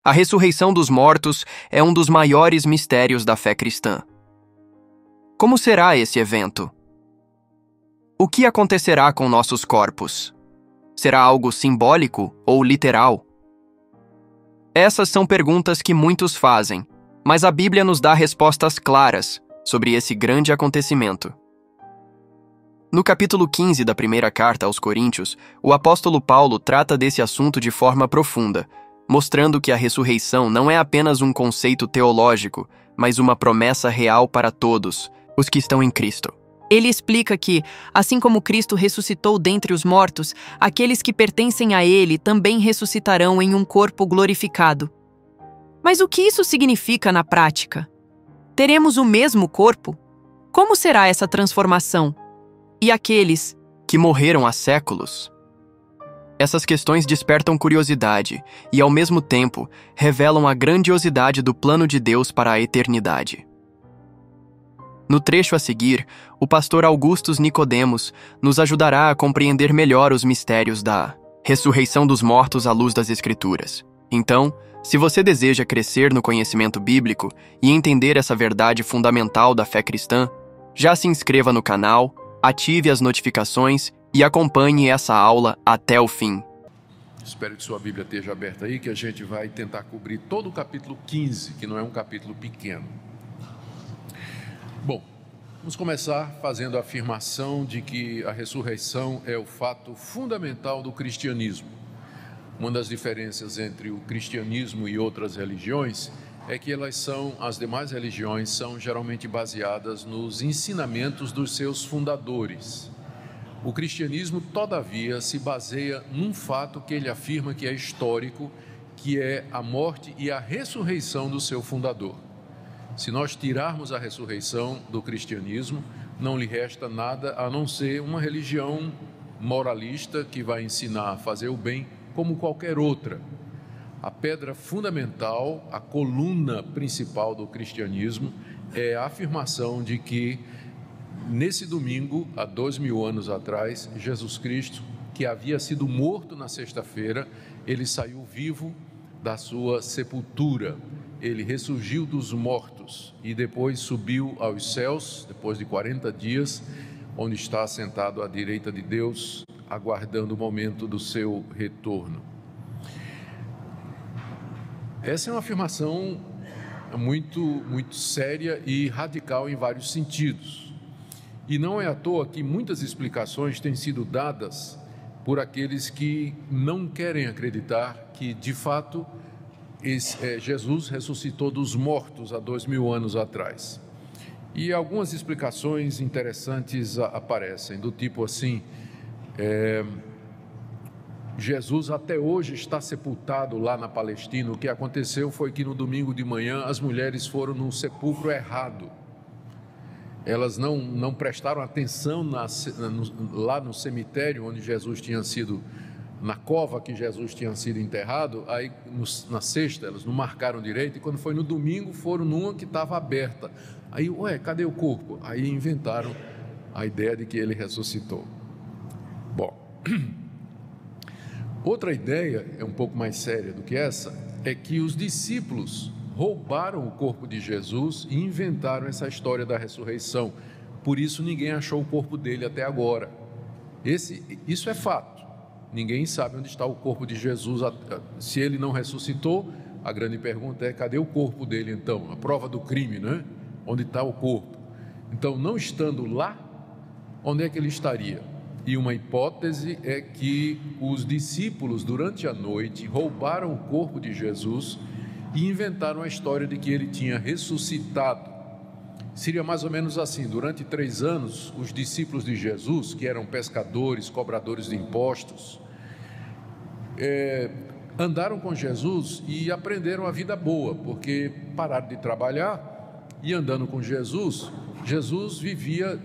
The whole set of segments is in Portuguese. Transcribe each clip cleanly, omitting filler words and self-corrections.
A ressurreição dos mortos é um dos maiores mistérios da fé cristã. Como será esse evento? O que acontecerá com nossos corpos? Será algo simbólico ou literal? Essas são perguntas que muitos fazem, mas a Bíblia nos dá respostas claras sobre esse grande acontecimento. No capítulo 15 da primeira carta aos Coríntios, o apóstolo Paulo trata desse assunto de forma profunda, mostrando que a ressurreição não é apenas um conceito teológico, mas uma promessa real para todos, os que estão em Cristo. Ele explica que, assim como Cristo ressuscitou dentre os mortos, aqueles que pertencem a Ele também ressuscitarão em um corpo glorificado. Mas o que isso significa na prática? Teremos o mesmo corpo? Como será essa transformação? E aqueles que morreram há séculos? Essas questões despertam curiosidade e, ao mesmo tempo, revelam a grandiosidade do plano de Deus para a eternidade. No trecho a seguir, o pastor Augustus Nicodemos nos ajudará a compreender melhor os mistérios da ressurreição dos mortos à luz das Escrituras. Então, se você deseja crescer no conhecimento bíblico e entender essa verdade fundamental da fé cristã, já se inscreva no canal, ative as notificações e acompanhe essa aula até o fim. Espero que sua Bíblia esteja aberta aí, que a gente vai tentar cobrir todo o capítulo 15, que não é um capítulo pequeno. Bom, vamos começar fazendo a afirmação de que a ressurreição é o fato fundamental do cristianismo. Uma das diferenças entre o cristianismo e outras religiões é que as demais religiões são geralmente baseadas nos ensinamentos dos seus fundadores. O cristianismo, todavia, se baseia num fato que ele afirma que é histórico, que é a morte e a ressurreição do seu fundador. Se nós tirarmos a ressurreição do cristianismo, não lhe resta nada a não ser uma religião moralista que vai ensinar a fazer o bem como qualquer outra. A pedra fundamental, a coluna principal do cristianismo é a afirmação de que nesse domingo, há 2000 anos atrás, Jesus Cristo, que havia sido morto na sexta-feira, ele saiu vivo da sua sepultura. Ele ressurgiu dos mortos e depois subiu aos céus, depois de 40 dias, onde está sentado à direita de Deus, aguardando o momento do seu retorno. Essa é uma afirmação muito séria e radical em vários sentidos. E não é à toa que muitas explicações têm sido dadas por aqueles que não querem acreditar que, de fato, Jesus ressuscitou dos mortos há 2000 anos atrás. E algumas explicações interessantes aparecem, do tipo assim: Jesus até hoje está sepultado lá na Palestina. O que aconteceu foi que no domingo de manhã as mulheres foram no sepulcro errado. Elas não prestaram atenção lá no cemitério onde Jesus tinha sido, na cova que Jesus tinha sido enterrado. Aí na sexta elas não marcaram direito, e quando foi no domingo foram numa que estava aberta. Aí, cadê o corpo? Aí inventaram a ideia de que ele ressuscitou. Bom, outra ideia, é um pouco mais séria do que essa, é que os discípulos roubaram o corpo de Jesus e inventaram essa história da ressurreição. Por isso ninguém achou o corpo dele até agora. Isso é fato. Ninguém sabe onde está o corpo de Jesus. Se ele não ressuscitou, a grande pergunta é: cadê o corpo dele então? A prova do crime, né? Onde está o corpo? Então, não estando lá, onde é que ele estaria? E uma hipótese é que os discípulos, durante a noite, roubaram o corpo de Jesus e inventaram a história de que ele tinha ressuscitado. Seria mais ou menos assim: durante 3 anos, os discípulos de Jesus, que eram pescadores, cobradores de impostos, andaram com Jesus e aprenderam a vida boa, porque pararam de trabalhar e, andando com Jesus, Jesus vivia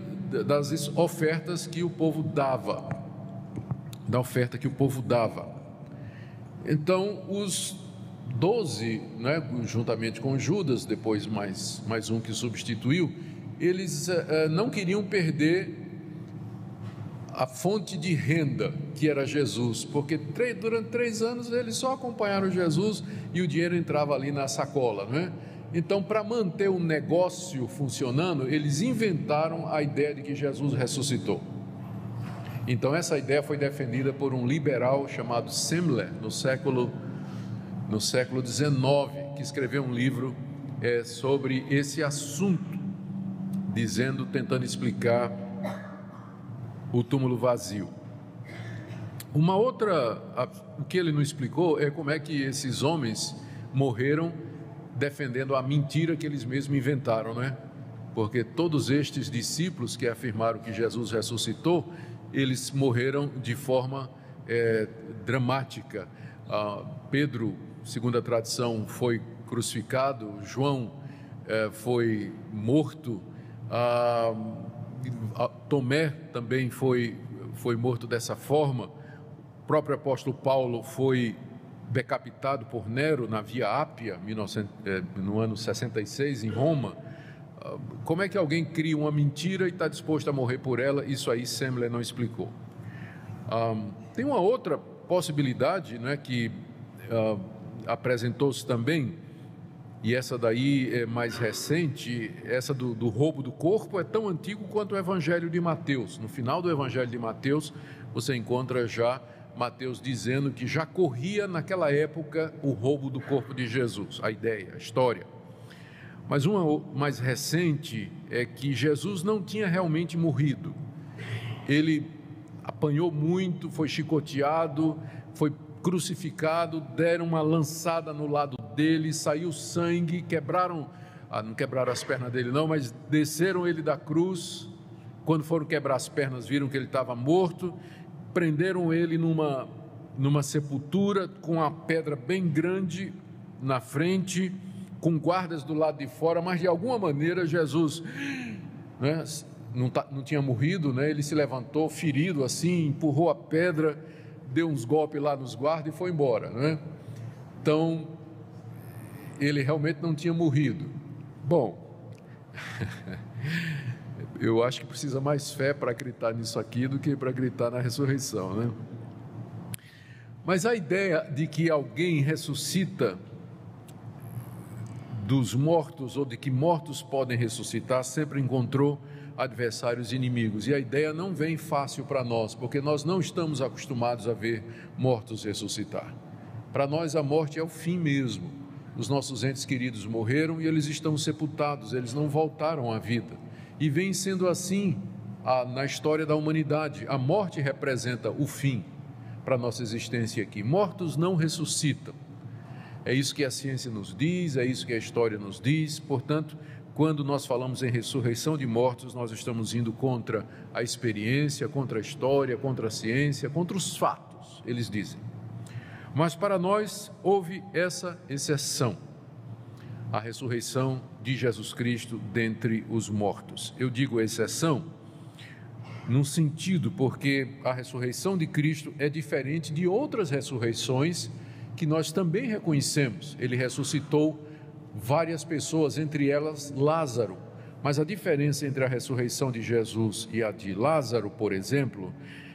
das ofertas que o povo dava, da oferta que o povo dava. Então, os 12, juntamente com Judas, depois mais um que substituiu, eles não queriam perder a fonte de renda que era Jesus, porque durante 3 anos eles só acompanharam Jesus e o dinheiro entrava ali na sacola, não é? Então, para manter o negócio funcionando, eles inventaram a ideia de que Jesus ressuscitou. Então, essa ideia foi defendida por um liberal chamado Semler, no século XIX, que escreveu um livro sobre esse assunto, tentando explicar o túmulo vazio. Uma outra, o que ele não explicou é como é que esses homens morreram defendendo a mentira que eles mesmos inventaram, né? Porque todos estes discípulos que afirmaram que Jesus ressuscitou, eles morreram de forma dramática. Pedro, segundo a tradição, foi crucificado, João foi morto, Tomé também foi morto dessa forma. O próprio apóstolo Paulo foi decapitado por Nero na Via Ápia, no ano 66, em Roma. Como é que alguém cria uma mentira e está disposto a morrer por ela? Isso aí Semler não explicou. Tem uma outra possibilidade, né, que apresentou-se também, e essa daí é mais recente. Essa do roubo do corpo é tão antigo quanto o Evangelho de Mateus. No final do Evangelho de Mateus, você encontra já Mateus dizendo que já corria naquela época o roubo do corpo de Jesus, a ideia, a história. Mas uma mais recente é que Jesus não tinha realmente morrido. Ele apanhou muito, foi chicoteado, foi crucificado, deram uma lançada no lado dele, saiu sangue, não quebraram as pernas dele não, mas desceram ele da cruz. Quando foram quebrar as pernas, viram que ele estava morto. Prenderam ele numa sepultura com uma pedra bem grande na frente, com guardas do lado de fora, mas de alguma maneira Jesus, né, não tinha morrido, né? Ele se levantou ferido assim, empurrou a pedra, deu uns golpes lá nos guardas e foi embora, né? Então, ele realmente não tinha morrido. Bom, eu acho que precisa mais fé para acreditar nisso aqui do que para acreditar na ressurreição, né? Mas a ideia de que alguém ressuscita dos mortos, ou de que mortos podem ressuscitar, sempre encontrou adversários inimigos. E a ideia não vem fácil para nós, porque nós não estamos acostumados a ver mortos ressuscitar. Para nós a morte é o fim mesmo. Os nossos entes queridos morreram e eles estão sepultados, eles não voltaram à vida. E vem sendo assim na história da humanidade. A morte representa o fim para a nossa existência aqui. Mortos não ressuscitam. É isso que a ciência nos diz, é isso que a história nos diz. Portanto, quando nós falamos em ressurreição de mortos, nós estamos indo contra a experiência, contra a história, contra a ciência, contra os fatos, eles dizem. Mas para nós houve essa exceção, a ressurreição de Jesus Cristo dentre os mortos. Eu digo exceção num sentido porque a ressurreição de Cristo é diferente de outras ressurreições que nós também reconhecemos. Ele ressuscitou várias pessoas, entre elas Lázaro. Mas a diferença entre a ressurreição de Jesus e a de Lázaro, por exemplo,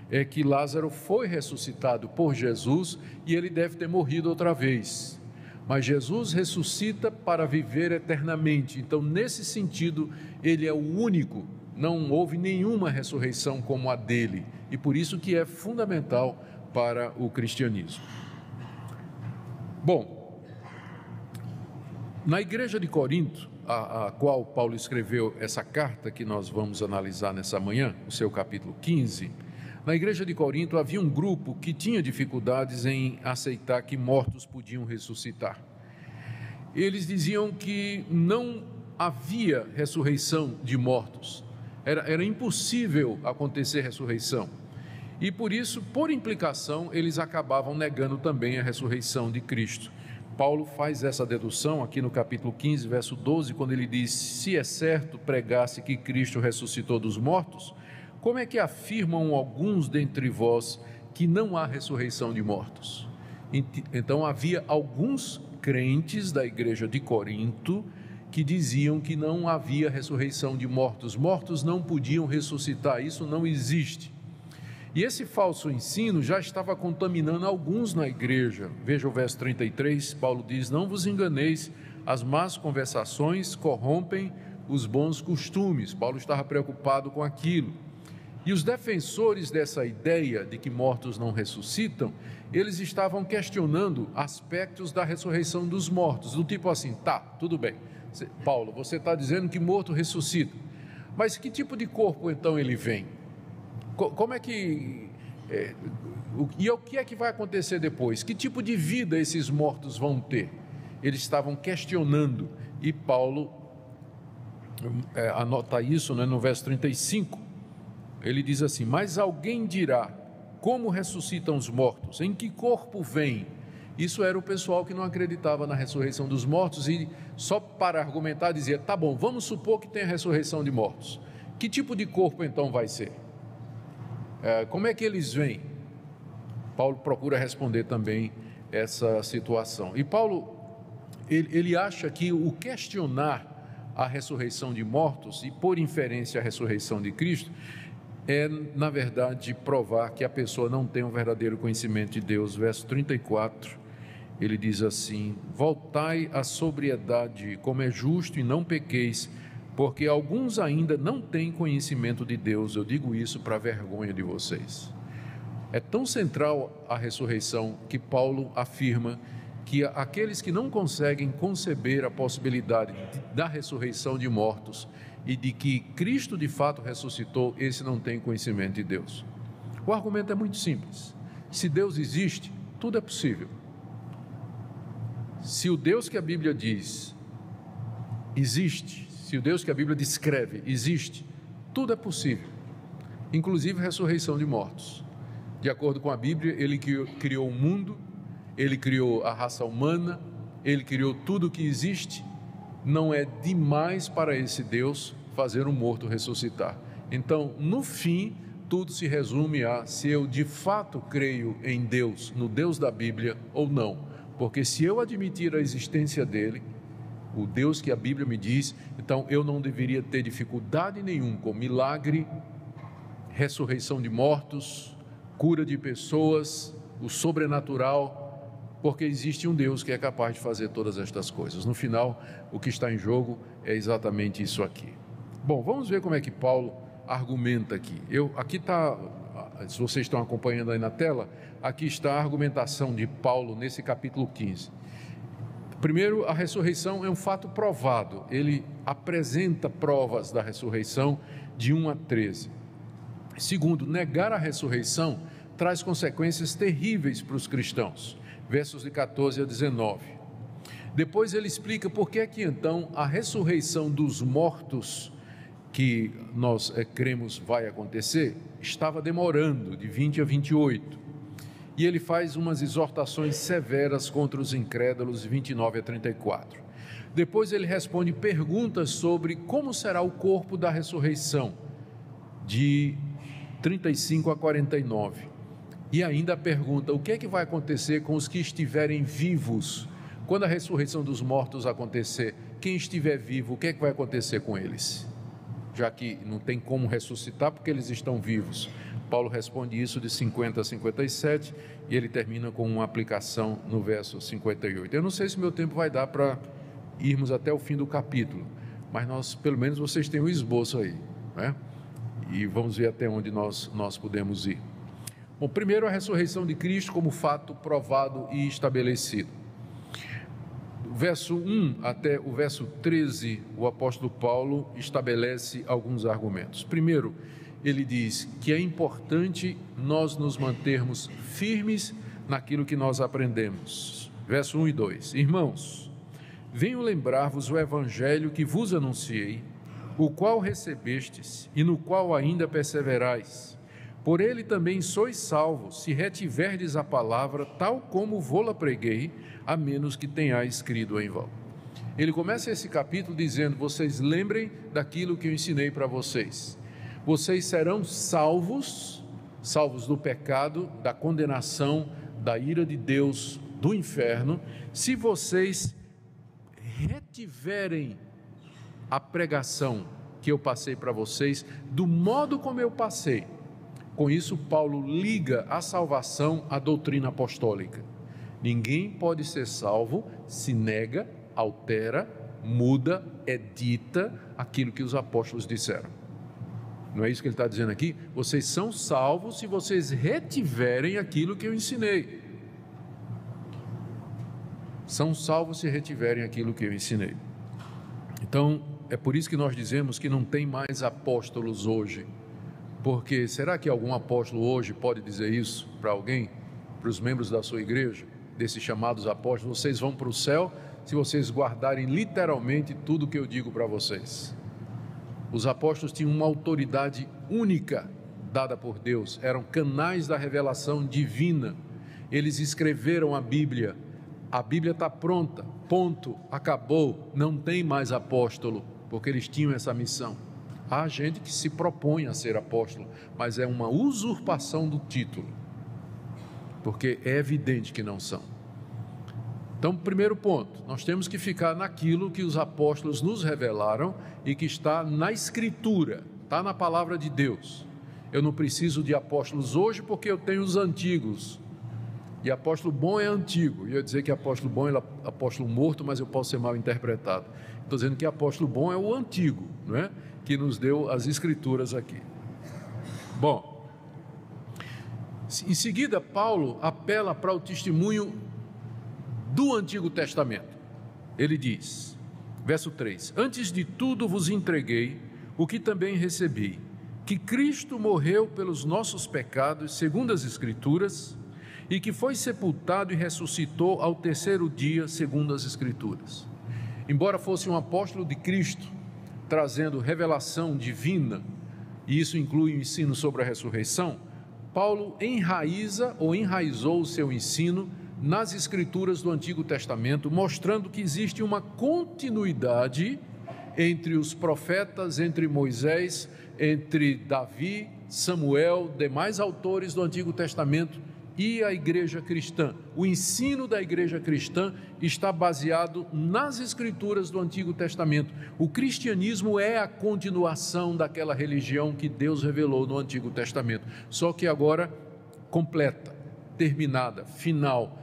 é que Lázaro foi ressuscitado por Jesus e ele deve ter morrido outra vez. Mas Jesus ressuscita para viver eternamente. Então, nesse sentido, ele é o único. Não houve nenhuma ressurreição como a dele. E por isso que é fundamental para o cristianismo. Bom, na igreja de Corinto, a qual Paulo escreveu essa carta que nós vamos analisar nessa manhã, o seu capítulo 15, na igreja de Corinto havia um grupo que tinha dificuldades em aceitar que mortos podiam ressuscitar. Eles diziam que não havia ressurreição de mortos, era impossível acontecer ressurreição. E por isso, por implicação, eles acabavam negando também a ressurreição de Cristo. Paulo faz essa dedução aqui no capítulo 15, verso 12, quando ele diz: se é certo pregar-se que Cristo ressuscitou dos mortos, como é que afirmam alguns dentre vós que não há ressurreição de mortos? Então havia alguns crentes da igreja de Corinto que diziam que não havia ressurreição de mortos. Mortos não podiam ressuscitar, isso não existe. E esse falso ensino já estava contaminando alguns na igreja. Veja o verso 33, Paulo diz: não vos enganeis, as más conversações corrompem os bons costumes. Paulo estava preocupado com aquilo. E os defensores dessa ideia de que mortos não ressuscitam, eles estavam questionando aspectos da ressurreição dos mortos, do tipo assim: tá, tudo bem, Paulo, você está dizendo que morto ressuscita, mas que tipo de corpo então ele vem? Como é que... e o que é que vai acontecer depois? Que tipo de vida esses mortos vão ter? Eles estavam questionando, e Paulo anota isso, né, no verso 35. Ele diz assim: mas alguém dirá, como ressuscitam os mortos? Em que corpo vêm? Isso era o pessoal que não acreditava na ressurreição dos mortos, e só para argumentar dizia: tá bom, vamos supor que tem a ressurreição de mortos. Que tipo de corpo então vai ser? Como é que eles vêm? Paulo procura responder também essa situação. E Paulo, ele acha que o questionar a ressurreição de mortos, e por inferência a ressurreição de Cristo, é, na verdade, provar que a pessoa não tem um verdadeiro conhecimento de Deus. Verso 34, ele diz assim: voltai à sobriedade, como é justo, e não pequeis, porque alguns ainda não têm conhecimento de Deus. Eu digo isso para a vergonha de vocês. É tão central a ressurreição que Paulo afirma que aqueles que não conseguem conceber a possibilidade da ressurreição de mortos e de que Cristo de fato ressuscitou, esse não tem conhecimento de Deus. O argumento é muito simples: se Deus existe, tudo é possível. Se o Deus que a Bíblia diz existe, se o Deus que a Bíblia descreve existe, tudo é possível, inclusive ressurreição de mortos. De acordo com a Bíblia, Ele criou o mundo, Ele criou a raça humana, Ele criou tudo o que existe. Não é demais para esse Deus fazer um morto ressuscitar. Então, no fim, tudo se resume a se eu de fato creio em Deus, no Deus da Bíblia ou não. Porque se eu admitir a existência dele, o Deus que a Bíblia me diz, então eu não deveria ter dificuldade nenhuma com milagre, ressurreição de mortos, cura de pessoas, o sobrenatural, porque existe um Deus que é capaz de fazer todas estas coisas. No final, o que está em jogo é exatamente isso aqui. Bom, vamos ver como é que Paulo argumenta aqui. Aqui está, se vocês estão acompanhando aí na tela, aqui está a argumentação de Paulo nesse capítulo 15. Primeiro, a ressurreição é um fato provado. Ele apresenta provas da ressurreição de 1 a 13. Segundo, negar a ressurreição traz consequências terríveis para os cristãos. Versos de 14 a 19. Depois ele explica por que é que então a ressurreição dos mortos que nós cremos vai acontecer estava demorando, de 20 a 28. E ele faz umas exortações severas contra os incrédulos, de 29 a 34. Depois ele responde perguntas sobre como será o corpo da ressurreição, de 35 a 49. E ainda pergunta o que é que vai acontecer com os que estiverem vivos. Quando a ressurreição dos mortos acontecer, quem estiver vivo, o que é que vai acontecer com eles? Já que não tem como ressuscitar porque eles estão vivos. Paulo responde isso de 50 a 57 e ele termina com uma aplicação no verso 58. Eu não sei se meu tempo vai dar para irmos até o fim do capítulo, mas pelo menos vocês têm um esboço aí, né? E vamos ver até onde nós podemos ir. Bom, primeiro a ressurreição de Cristo como fato provado e estabelecido. Do verso 1 até o verso 13, o apóstolo Paulo estabelece alguns argumentos. Primeiro, ele diz que é importante nós nos mantermos firmes naquilo que nós aprendemos. Verso 1 e 2. Irmãos, venho lembrar-vos o evangelho que vos anunciei, o qual recebestes e no qual ainda perseverais. Por ele também sois salvos, se retiverdes a palavra tal como vô-la preguei, a menos que tenhais crido em vão. Ele começa esse capítulo dizendo: vocês lembrem daquilo que eu ensinei para vocês. Vocês serão salvos do pecado, da condenação, da ira de Deus, do inferno, se vocês retiverem a pregação que eu passei para vocês, do modo como eu passei. Com isso, Paulo liga a salvação à doutrina apostólica. Ninguém pode ser salvo se nega, altera, muda, edita aquilo que os apóstolos disseram. Não é isso que ele está dizendo aqui? Vocês são salvos se vocês retiverem aquilo que eu ensinei. São salvos se retiverem aquilo que eu ensinei. Então, é por isso que nós dizemos que não tem mais apóstolos hoje. Porque será que algum apóstolo hoje pode dizer isso para alguém, para os membros da sua igreja, desses chamados apóstolos? Vocês vão para o céu se vocês guardarem literalmente tudo que eu digo para vocês. Os apóstolos tinham uma autoridade única dada por Deus, eram canais da revelação divina. Eles escreveram a Bíblia está pronta, ponto, acabou, não tem mais apóstolo, porque eles tinham essa missão. Há gente que se propõe a ser apóstolo, mas é uma usurpação do título, porque é evidente que não são. Então, primeiro ponto, nós temos que ficar naquilo que os apóstolos nos revelaram e que está na Escritura, está na palavra de Deus. Eu não preciso de apóstolos hoje porque eu tenho os antigos. E apóstolo bom é antigo. E eu dizer que apóstolo bom é apóstolo morto, mas eu posso ser mal interpretado. Estou dizendo que apóstolo bom é o antigo, não é? Que nos deu as Escrituras aqui. Bom, em seguida, Paulo apela para o testemunho do Antigo Testamento. Ele diz, verso 3: Antes de tudo vos entreguei o que também recebi, que Cristo morreu pelos nossos pecados, segundo as Escrituras, e que foi sepultado e ressuscitou ao terceiro dia, segundo as Escrituras. Embora fosse um apóstolo de Cristo, trazendo revelação divina, e isso inclui o ensino sobre a ressurreição, Paulo enraizou o seu ensino nas Escrituras do Antigo Testamento, mostrando que existe uma continuidade entre os profetas, entre Moisés, entre Davi, Samuel, demais autores do Antigo Testamento, e a igreja cristã. O ensino da igreja cristã está baseado nas Escrituras do Antigo Testamento. O cristianismo é a continuação daquela religião que Deus revelou no Antigo Testamento, só que agora completa, terminada, final.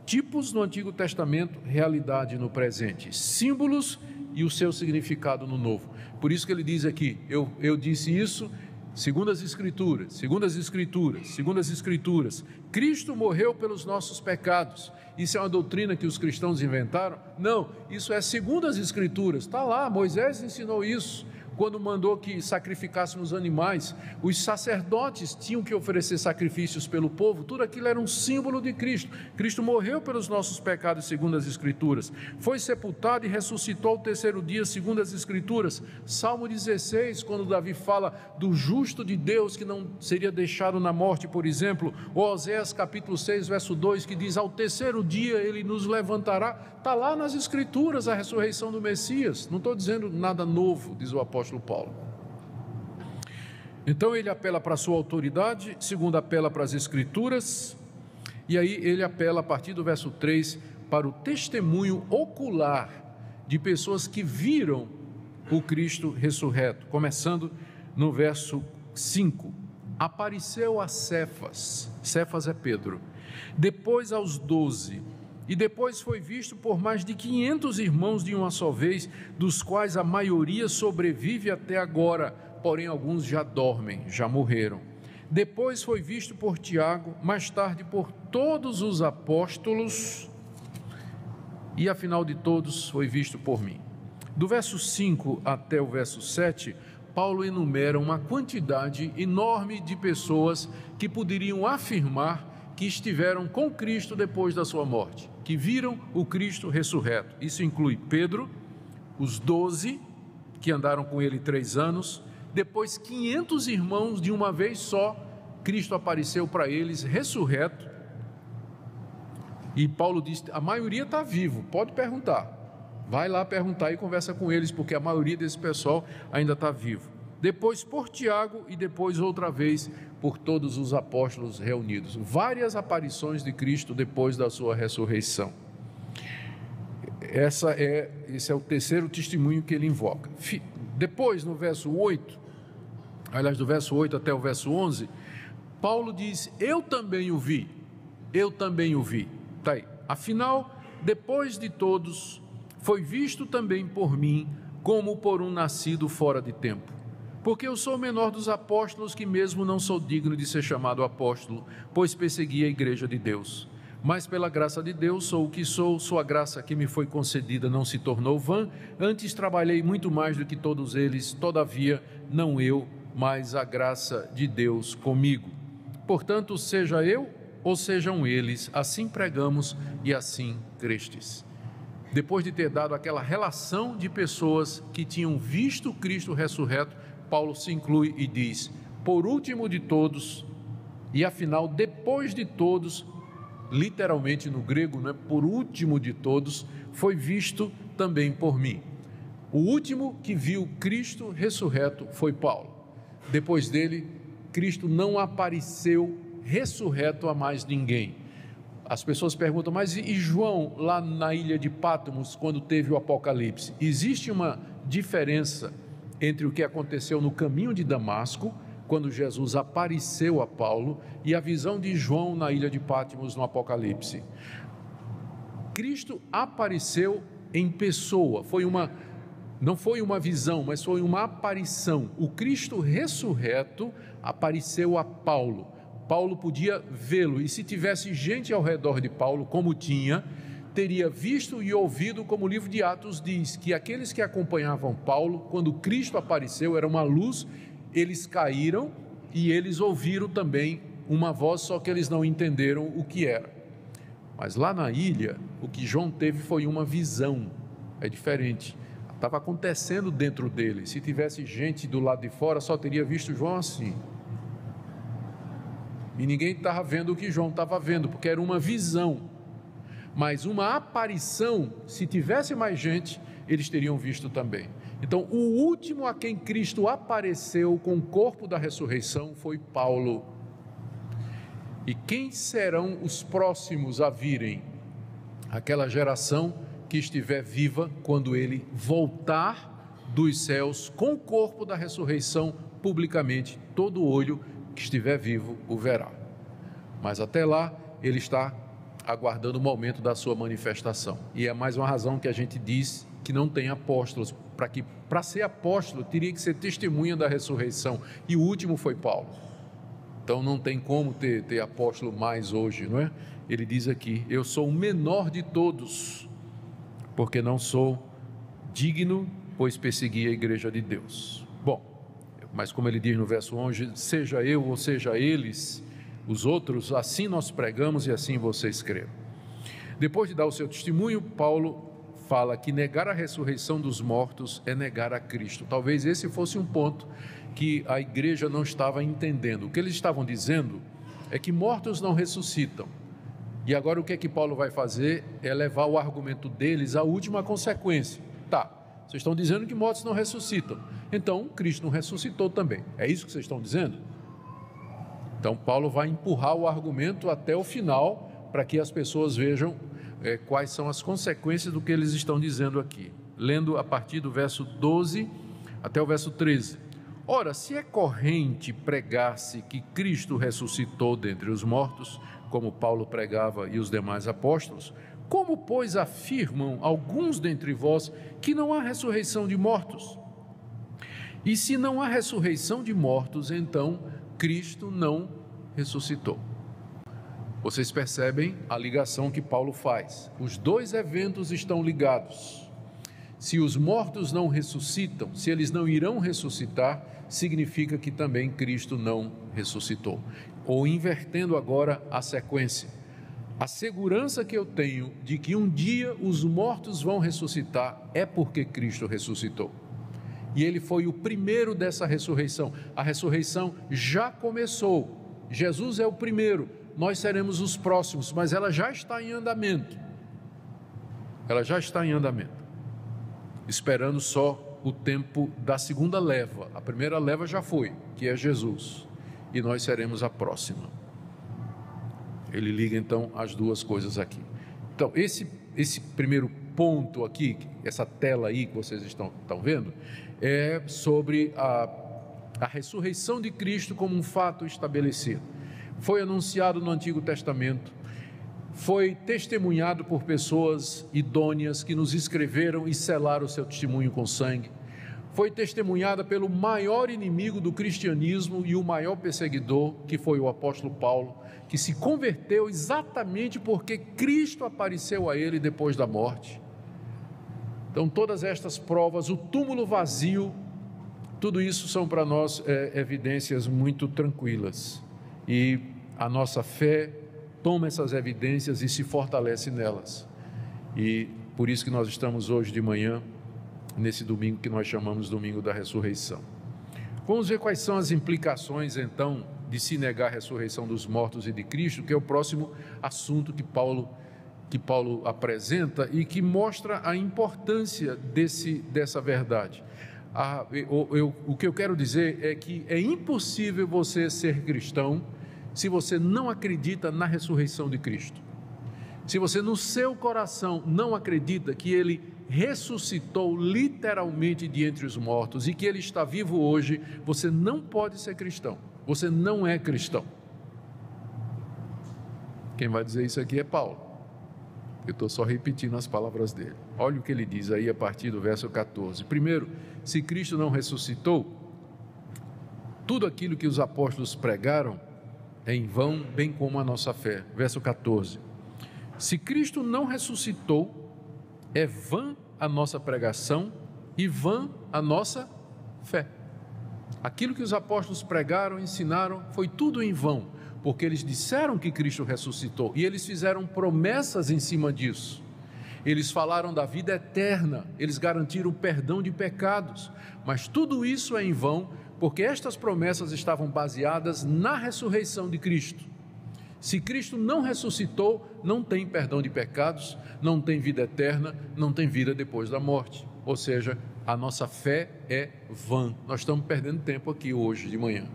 Tipos no Antigo Testamento, realidade no presente, símbolos e o seu significado no Novo. Por isso que ele diz aqui, eu disse isso segundo as Escrituras, segundo as Escrituras, segundo as Escrituras. Cristo morreu pelos nossos pecados. Isso é uma doutrina que os cristãos inventaram? Não, isso é segundo as Escrituras. Está lá, Moisés ensinou isso. Quando mandou que sacrificássemos animais, os sacerdotes tinham que oferecer sacrifícios pelo povo, tudo aquilo era um símbolo de Cristo. Cristo morreu pelos nossos pecados, segundo as Escrituras, foi sepultado e ressuscitou ao terceiro dia, segundo as Escrituras. Salmo 16, quando Davi fala do justo de Deus que não seria deixado na morte, por exemplo, ou Oséias capítulo 6, verso 2, que diz, ao terceiro dia ele nos levantará. Está lá nas Escrituras a ressurreição do Messias. Não estou dizendo nada novo, diz o apóstolo Paulo. Então ele apela para a sua autoridade, segundo apela para as Escrituras, e aí ele apela a partir do verso 3 para o testemunho ocular de pessoas que viram o Cristo ressurreto, começando no verso 5. Apareceu a Cefas, Cefas é Pedro, depois aos 12, e depois foi visto por mais de 500 irmãos de uma só vez, dos quais a maioria sobrevive até agora, porém alguns já dormem, já morreram. Depois foi visto por Tiago, mais tarde por todos os apóstolos, e afinal de todos foi visto por mim. Do verso 5 até o verso 7, Paulo enumera uma quantidade enorme de pessoas que poderiam afirmar que estiveram com Cristo depois da sua morte, que viram o Cristo ressurreto. Isso inclui Pedro, os 12 que andaram com ele 3 anos, depois 500 irmãos de uma vez só, Cristo apareceu para eles ressurreto, e Paulo diz, a maioria está vivo, pode perguntar, vai lá perguntar e conversa com eles, porque a maioria desse pessoal ainda está vivo. Depois por Tiago e depois outra vez por todos os apóstolos reunidos. Várias aparições de Cristo depois da sua ressurreição. Esse é o terceiro testemunho que ele invoca. Depois, no verso 8, aliás, do verso 8 até o verso 11, Paulo diz: eu também o vi, eu também o vi. Está aí. Afinal, depois de todos, foi visto também por mim, como por um nascido fora de tempo. Porque eu sou o menor dos apóstolos, que mesmo não sou digno de ser chamado apóstolo, pois persegui a igreja de Deus. Mas pela graça de Deus sou o que sou, sua graça que me foi concedida não se tornou vã, antes trabalhei muito mais do que todos eles, todavia não eu, mas a graça de Deus comigo. Portanto, seja eu ou sejam eles, assim pregamos e assim crestes. Depois de ter dado aquela relação de pessoas que tinham visto Cristo ressurreto, Paulo se inclui e diz: por último de todos, e afinal depois de todos, literalmente no grego, não é? Por último de todos, foi visto também por mim. O último que viu Cristo ressurreto foi Paulo. Depois dele, Cristo não apareceu ressurreto a mais ninguém. As pessoas perguntam: mas e João lá na ilha de Patmos, quando teve o Apocalipse? Existe uma diferença entre o que aconteceu no caminho de Damasco, quando Jesus apareceu a Paulo, e a visão de João na ilha de Patmos no Apocalipse. Cristo apareceu em pessoa, não foi uma visão, mas foi uma aparição. O Cristo ressurreto apareceu a Paulo. Paulo podia vê-lo, e se tivesse gente ao redor de Paulo, como tinha, teria visto e ouvido, como o livro de Atos diz, que aqueles que acompanhavam Paulo, quando Cristo apareceu, era uma luz, eles caíram e eles ouviram também uma voz, só que eles não entenderam o que era. Mas lá na ilha, o que João teve foi uma visão, é diferente. Estava acontecendo dentro dele. Se tivesse gente do lado de fora, só teria visto João assim. E ninguém estava vendo o que João estava vendo, porque era uma visão. Mas uma aparição, se tivesse mais gente, eles teriam visto também. Então, o último a quem Cristo apareceu com o corpo da ressurreição foi Paulo. E quem serão os próximos a virem? Aquela geração que estiver viva quando ele voltar dos céus com o corpo da ressurreição publicamente, todo olho que estiver vivo o verá. Mas até lá ele está aguardando o momento da sua manifestação. E é mais uma razão que a gente diz que não tem apóstolos, para ser apóstolo teria que ser testemunha da ressurreição, e o último foi Paulo. Então não tem como ter apóstolo mais hoje, não é? Ele diz aqui: eu sou o menor de todos, porque não sou digno, pois persegui a igreja de Deus. Bom, mas como ele diz no verso 11, seja eu ou seja eles, os outros, assim nós pregamos e assim vocês creram. Depois de dar o seu testemunho, Paulo fala que negar a ressurreição dos mortos é negar a Cristo. Talvez esse fosse um ponto que a igreja não estava entendendo. O que eles estavam dizendo é que mortos não ressuscitam. E agora o que é que Paulo vai fazer? É levar o argumento deles à última consequência. Tá, vocês estão dizendo que mortos não ressuscitam, então Cristo não ressuscitou também. É isso que vocês estão dizendo? Então Paulo vai empurrar o argumento até o final, para que as pessoas vejam quais são as consequências do que eles estão dizendo aqui. Lendo a partir do verso 12 até o verso 13. Ora, se é corrente pregar-se que Cristo ressuscitou dentre os mortos, como Paulo pregava e os demais apóstolos, como, pois, afirmam alguns dentre vós que não há ressurreição de mortos? E se não há ressurreição de mortos, então Cristo não ressuscitou. Vocês percebem a ligação que Paulo faz. Os dois eventos estão ligados. Se os mortos não ressuscitam, se eles não irão ressuscitar, significa que também Cristo não ressuscitou. Ou invertendo agora a sequência, a segurança que eu tenho de que um dia os mortos vão ressuscitar é porque Cristo ressuscitou. E ele foi o primeiro dessa ressurreição. A ressurreição já começou. Jesus é o primeiro, nós seremos os próximos, mas ela já está em andamento. Ela já está em andamento, esperando só o tempo da segunda leva. A primeira leva já foi, que é Jesus, e nós seremos a próxima. Ele liga então as duas coisas aqui. Então esse primeiro ponto aqui, essa tela aí que vocês estão vendo, é sobre a ressurreição de Cristo como um fato estabelecido. foi anunciado no Antigo Testamento, foi testemunhado por pessoas idôneas que nos escreveram e selaram o seu testemunho com sangue, foi testemunhada pelo maior inimigo do cristianismo e o maior perseguidor, que foi o apóstolo Paulo, que se converteu exatamente porque Cristo apareceu a ele depois da morte. Então todas estas provas, o túmulo vazio, tudo isso são para nós evidências muito tranquilas, e a nossa fé toma essas evidências e se fortalece nelas, e por isso que nós estamos hoje de manhã, nesse domingo que nós chamamos Domingo da Ressurreição. Vamos ver quais são as implicações então de se negar a ressurreição dos mortos e de Cristo, que é o próximo assunto que Paulo apresenta e que mostra a importância dessa verdade. O que eu quero dizer é que é impossível você ser cristão se você não acredita na ressurreição de Cristo. Se você no seu coração não acredita que Ele ressuscitou literalmente de entre os mortos e que Ele está vivo hoje, você não pode ser cristão. Você não é cristão. Quem vai dizer isso aqui é Paulo. Eu estou só repetindo as palavras dele. Olha o que ele diz aí a partir do verso 14. Primeiro, se Cristo não ressuscitou, tudo aquilo que os apóstolos pregaram é em vão, bem como a nossa fé. Verso 14. Se Cristo não ressuscitou, é vã a nossa pregação e vã a nossa fé. Aquilo que os apóstolos pregaram, ensinaram, foi tudo em vão, porque eles disseram que Cristo ressuscitou e eles fizeram promessas em cima disso. Eles falaram da vida eterna, eles garantiram o perdão de pecados, mas tudo isso é em vão, porque estas promessas estavam baseadas na ressurreição de Cristo. Se Cristo não ressuscitou, não tem perdão de pecados, não tem vida eterna, não tem vida depois da morte. Ou seja, a nossa fé é vã. Nós estamos perdendo tempo aqui hoje de manhã.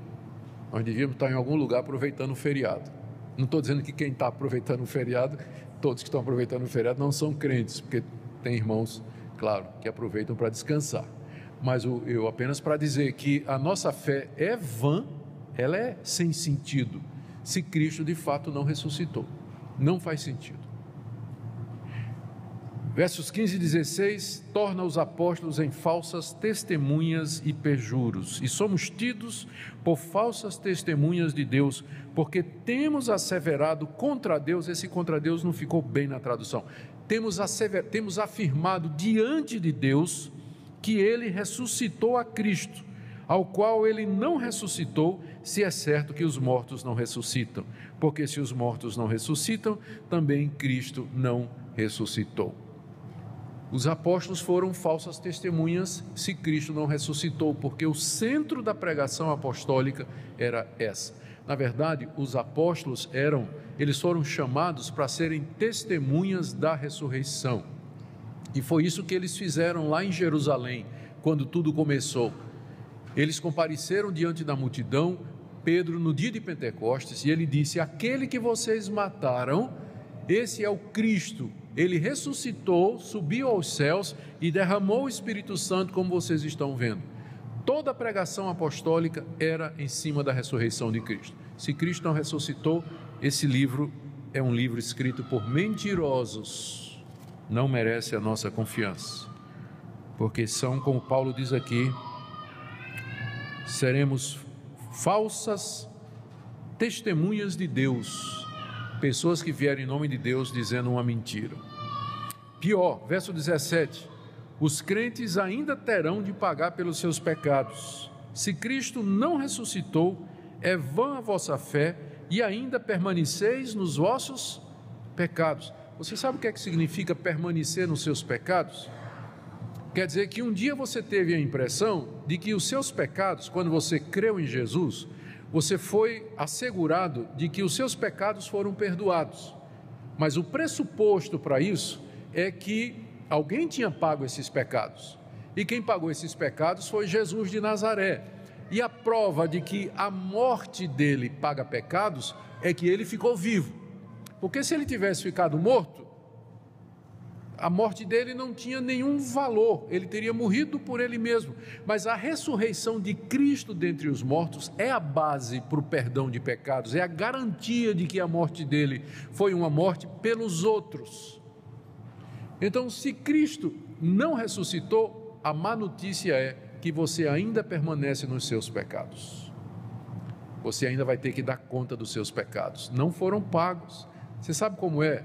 Nós devíamos estar em algum lugar aproveitando o feriado. Não estou dizendo que quem está aproveitando o feriado, todos que estão aproveitando o feriado não são crentes, porque tem irmãos, claro, que aproveitam para descansar. Mas eu apenas para dizer que a nossa fé é vã, ela é sem sentido, se Cristo de fato não ressuscitou. Não faz sentido. Versos 15 e 16, torna os apóstolos em falsas testemunhas e perjuros, e somos tidos por falsas testemunhas de Deus, porque temos asseverado contra Deus, esse contra Deus não ficou bem na tradução, temos afirmado diante de Deus que Ele ressuscitou a Cristo, ao qual Ele não ressuscitou, se é certo que os mortos não ressuscitam, porque se os mortos não ressuscitam, também Cristo não ressuscitou. Os apóstolos foram falsas testemunhas se Cristo não ressuscitou, porque o centro da pregação apostólica era essa. Na verdade, os apóstolos eles foram chamados para serem testemunhas da ressurreição. E foi isso que eles fizeram lá em Jerusalém, quando tudo começou. Eles compareceram diante da multidão, Pedro no dia de Pentecostes, e ele disse: aquele que vocês mataram, esse é o Cristo. Ele ressuscitou, subiu aos céus e derramou o Espírito Santo, como vocês estão vendo. Toda a pregação apostólica era em cima da ressurreição de Cristo. Se Cristo não ressuscitou, esse livro é um livro escrito por mentirosos, não merece a nossa confiança, porque são, como Paulo diz aqui, seremos falsas testemunhas de Deus, pessoas que vierem em nome de Deus dizendo uma mentira. Pior, verso 17, os crentes ainda terão de pagar pelos seus pecados. Se Cristo não ressuscitou, é vã a vossa fé e ainda permaneceis nos vossos pecados. Você sabe o que é que significa permanecer nos seus pecados? Quer dizer que um dia você teve a impressão de que os seus pecados, quando você creu em Jesus, você foi assegurado de que os seus pecados foram perdoados. Mas o pressuposto para isso é que alguém tinha pago esses pecados. E quem pagou esses pecados foi Jesus de Nazaré. E a prova de que a morte dele paga pecados é que ele ficou vivo. Porque se ele tivesse ficado morto, A morte dele não tinha nenhum valor, ele teria morrido por ele mesmo. Mas a ressurreição de Cristo dentre os mortos é a base para o perdão de pecados, é a garantia de que a morte dele foi uma morte pelos outros. Então, se Cristo não ressuscitou, a má notícia é que você ainda permanece nos seus pecados. Você ainda vai ter que dar conta dos seus pecados. Não foram pagos. Você sabe como é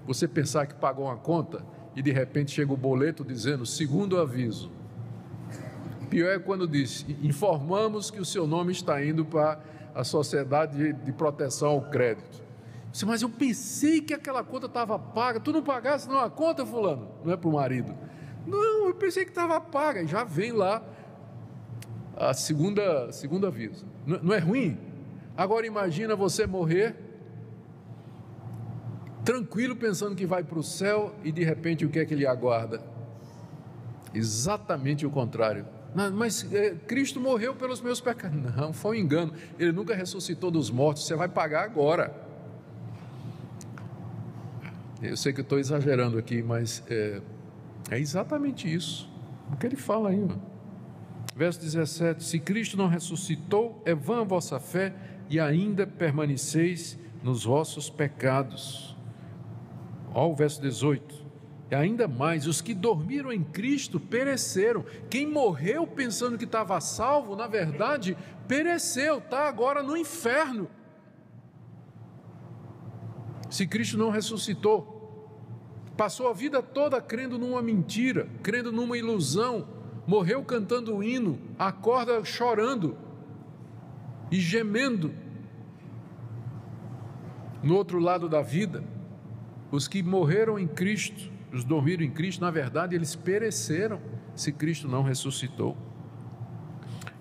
você pensar que pagou uma conta e de repente chega o boleto dizendo segundo aviso? Pior é quando diz: informamos que o seu nome está indo para a Sociedade de Proteção ao Crédito. Mas eu pensei que aquela conta estava paga. Tu não pagasse não a conta, fulano? Não é para o marido. Não, eu pensei que estava paga. E já vem lá a segunda aviso. Não é ruim? Agora imagina você morrer tranquilo, pensando que vai para o céu, e de repente o que é que lhe aguarda? Exatamente o contrário. Mas Cristo morreu pelos meus pecados. Não, foi um engano. Ele nunca ressuscitou dos mortos. Você vai pagar agora. Eu sei que eu estou exagerando aqui, mas é exatamente isso o que ele fala aí. Verso 17: se Cristo não ressuscitou, é vã a vossa fé e ainda permaneceis nos vossos pecados. Olha o verso 18: e ainda mais, os que dormiram em Cristo pereceram. Quem morreu pensando que estava salvo, na verdade, pereceu, está agora no inferno. Se Cristo não ressuscitou, passou a vida toda crendo numa mentira, crendo numa ilusão, morreu cantando o hino, acorda chorando e gemendo. No outro lado da vida, os que morreram em Cristo, os dormiram em Cristo, na verdade eles pereceram se Cristo não ressuscitou.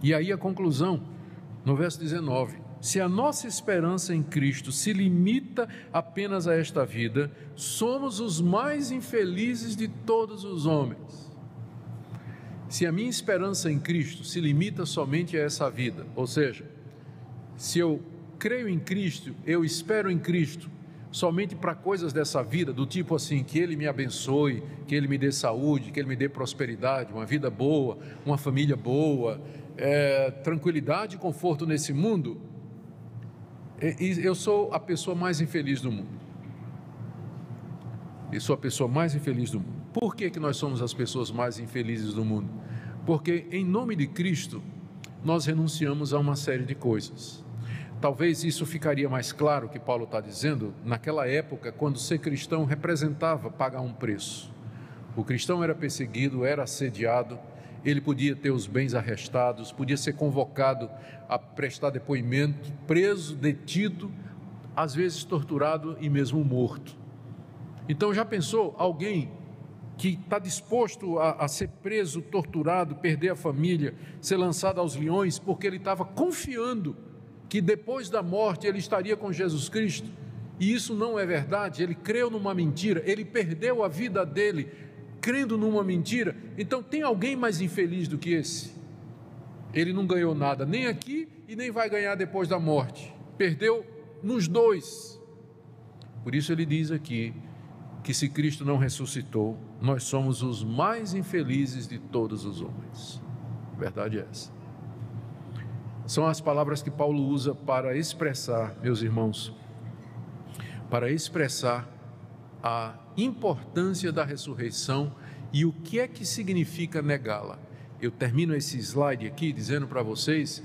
E aí a conclusão, no verso 19: se a nossa esperança em Cristo se limita apenas a esta vida, somos os mais infelizes de todos os homens. Se a minha esperança em Cristo se limita somente a essa vida, ou seja, se eu creio em Cristo, eu espero em Cristo somente para coisas dessa vida, do tipo assim, que Ele me abençoe, que Ele me dê saúde, que Ele me dê prosperidade, uma vida boa, uma família boa, tranquilidade e conforto nesse mundo, eu sou a pessoa mais infeliz do mundo. Eu sou a pessoa mais infeliz do mundo. Por que nós somos as pessoas mais infelizes do mundo? Porque em nome de Cristo nós renunciamos a uma série de coisas. Talvez isso ficaria mais claro, que Paulo está dizendo, naquela época, quando ser cristão representava pagar um preço. O cristão era perseguido, era assediado, ele podia ter os bens arrestados, podia ser convocado a prestar depoimento, preso, detido, às vezes torturado e mesmo morto. Então já pensou alguém que está disposto a ser preso, torturado, perder a família, ser lançado aos leões, porque ele estava confiando que depois da morte ele estaria com Jesus Cristo? E isso não é verdade. Ele creu numa mentira, ele perdeu a vida dele crendo numa mentira. Então tem alguém mais infeliz do que esse? Ele não ganhou nada, nem aqui e nem vai ganhar depois da morte. Perdeu nos dois. Por isso ele diz aqui que se Cristo não ressuscitou, nós somos os mais infelizes de todos os homens. A verdade é essa. São as palavras que Paulo usa para expressar, meus irmãos, para expressar a importância da ressurreição e o que é que significa negá-la. Eu termino esse slide aqui dizendo para vocês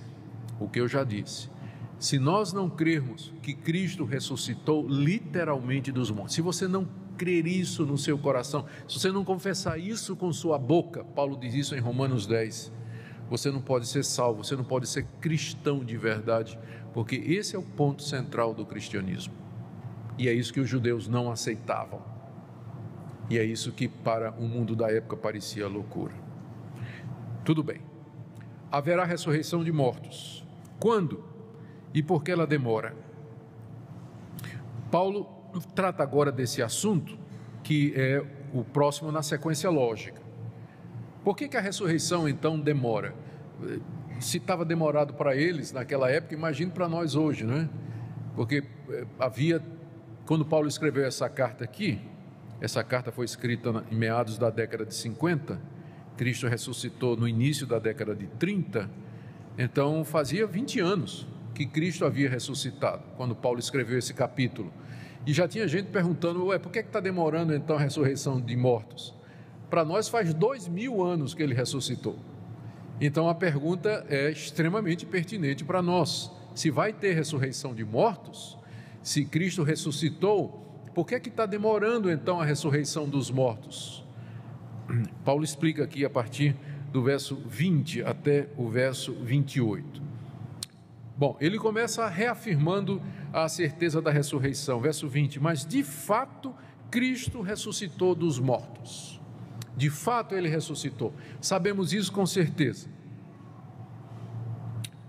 o que eu já disse. Se nós não crermos que Cristo ressuscitou literalmente dos mortos, se você não crer isso no seu coração, se você não confessar isso com sua boca, Paulo diz isso em Romanos 10, você não pode ser salvo, você não pode ser cristão de verdade, porque esse é o ponto central do cristianismo. E é isso que os judeus não aceitavam. E é isso que para o mundo da época parecia loucura. Tudo bem. Haverá ressurreição de mortos. Quando? E por que ela demora? Paulo trata agora desse assunto, que é o próximo na sequência lógica. Por que a ressurreição então demora? Se estava demorado para eles naquela época, imagine para nós hoje, não é? Porque havia, quando Paulo escreveu essa carta aqui, Essa carta foi escrita em meados da década de 50, Cristo ressuscitou no início da década de 30, então fazia 20 anos que Cristo havia ressuscitado, quando Paulo escreveu esse capítulo. E já tinha gente perguntando, por que está demorando então a ressurreição de mortos? Para nós faz 2000 anos que ele ressuscitou. Então a pergunta é extremamente pertinente para nós. Se vai ter ressurreição de mortos, se Cristo ressuscitou, por que está demorando então a ressurreição dos mortos? Paulo explica aqui a partir do verso 20 até o verso 28. Bom, ele começa reafirmando a certeza da ressurreição, verso 20, mas de fato Cristo ressuscitou dos mortos. De fato ele ressuscitou, sabemos isso com certeza.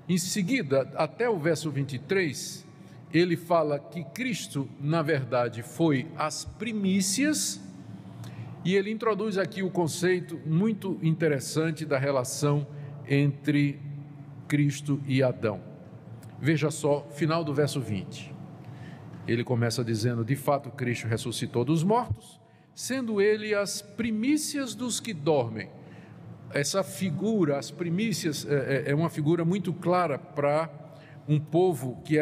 Em seguida, até o verso 23, ele fala que Cristo, na verdade, foi as primícias, e ele introduz aqui o conceito muito interessante da relação entre Cristo e Adão. Veja só, final do verso 20. Ele começa dizendo, de fato Cristo ressuscitou dos mortos, sendo ele as primícias dos que dormem. Essa figura, as primícias, é uma figura muito clara para um povo que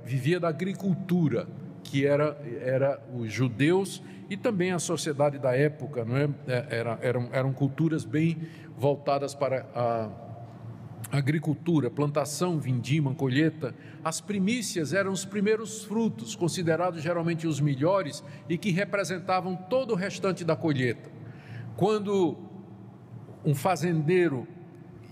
vivia da agricultura, que era os judeus e também a sociedade da época, não é? Eram culturas bem voltadas para a agricultura, plantação, vindima, colheita. As primícias eram os primeiros frutos, considerados geralmente os melhores e que representavam todo o restante da colheita. Quando um fazendeiro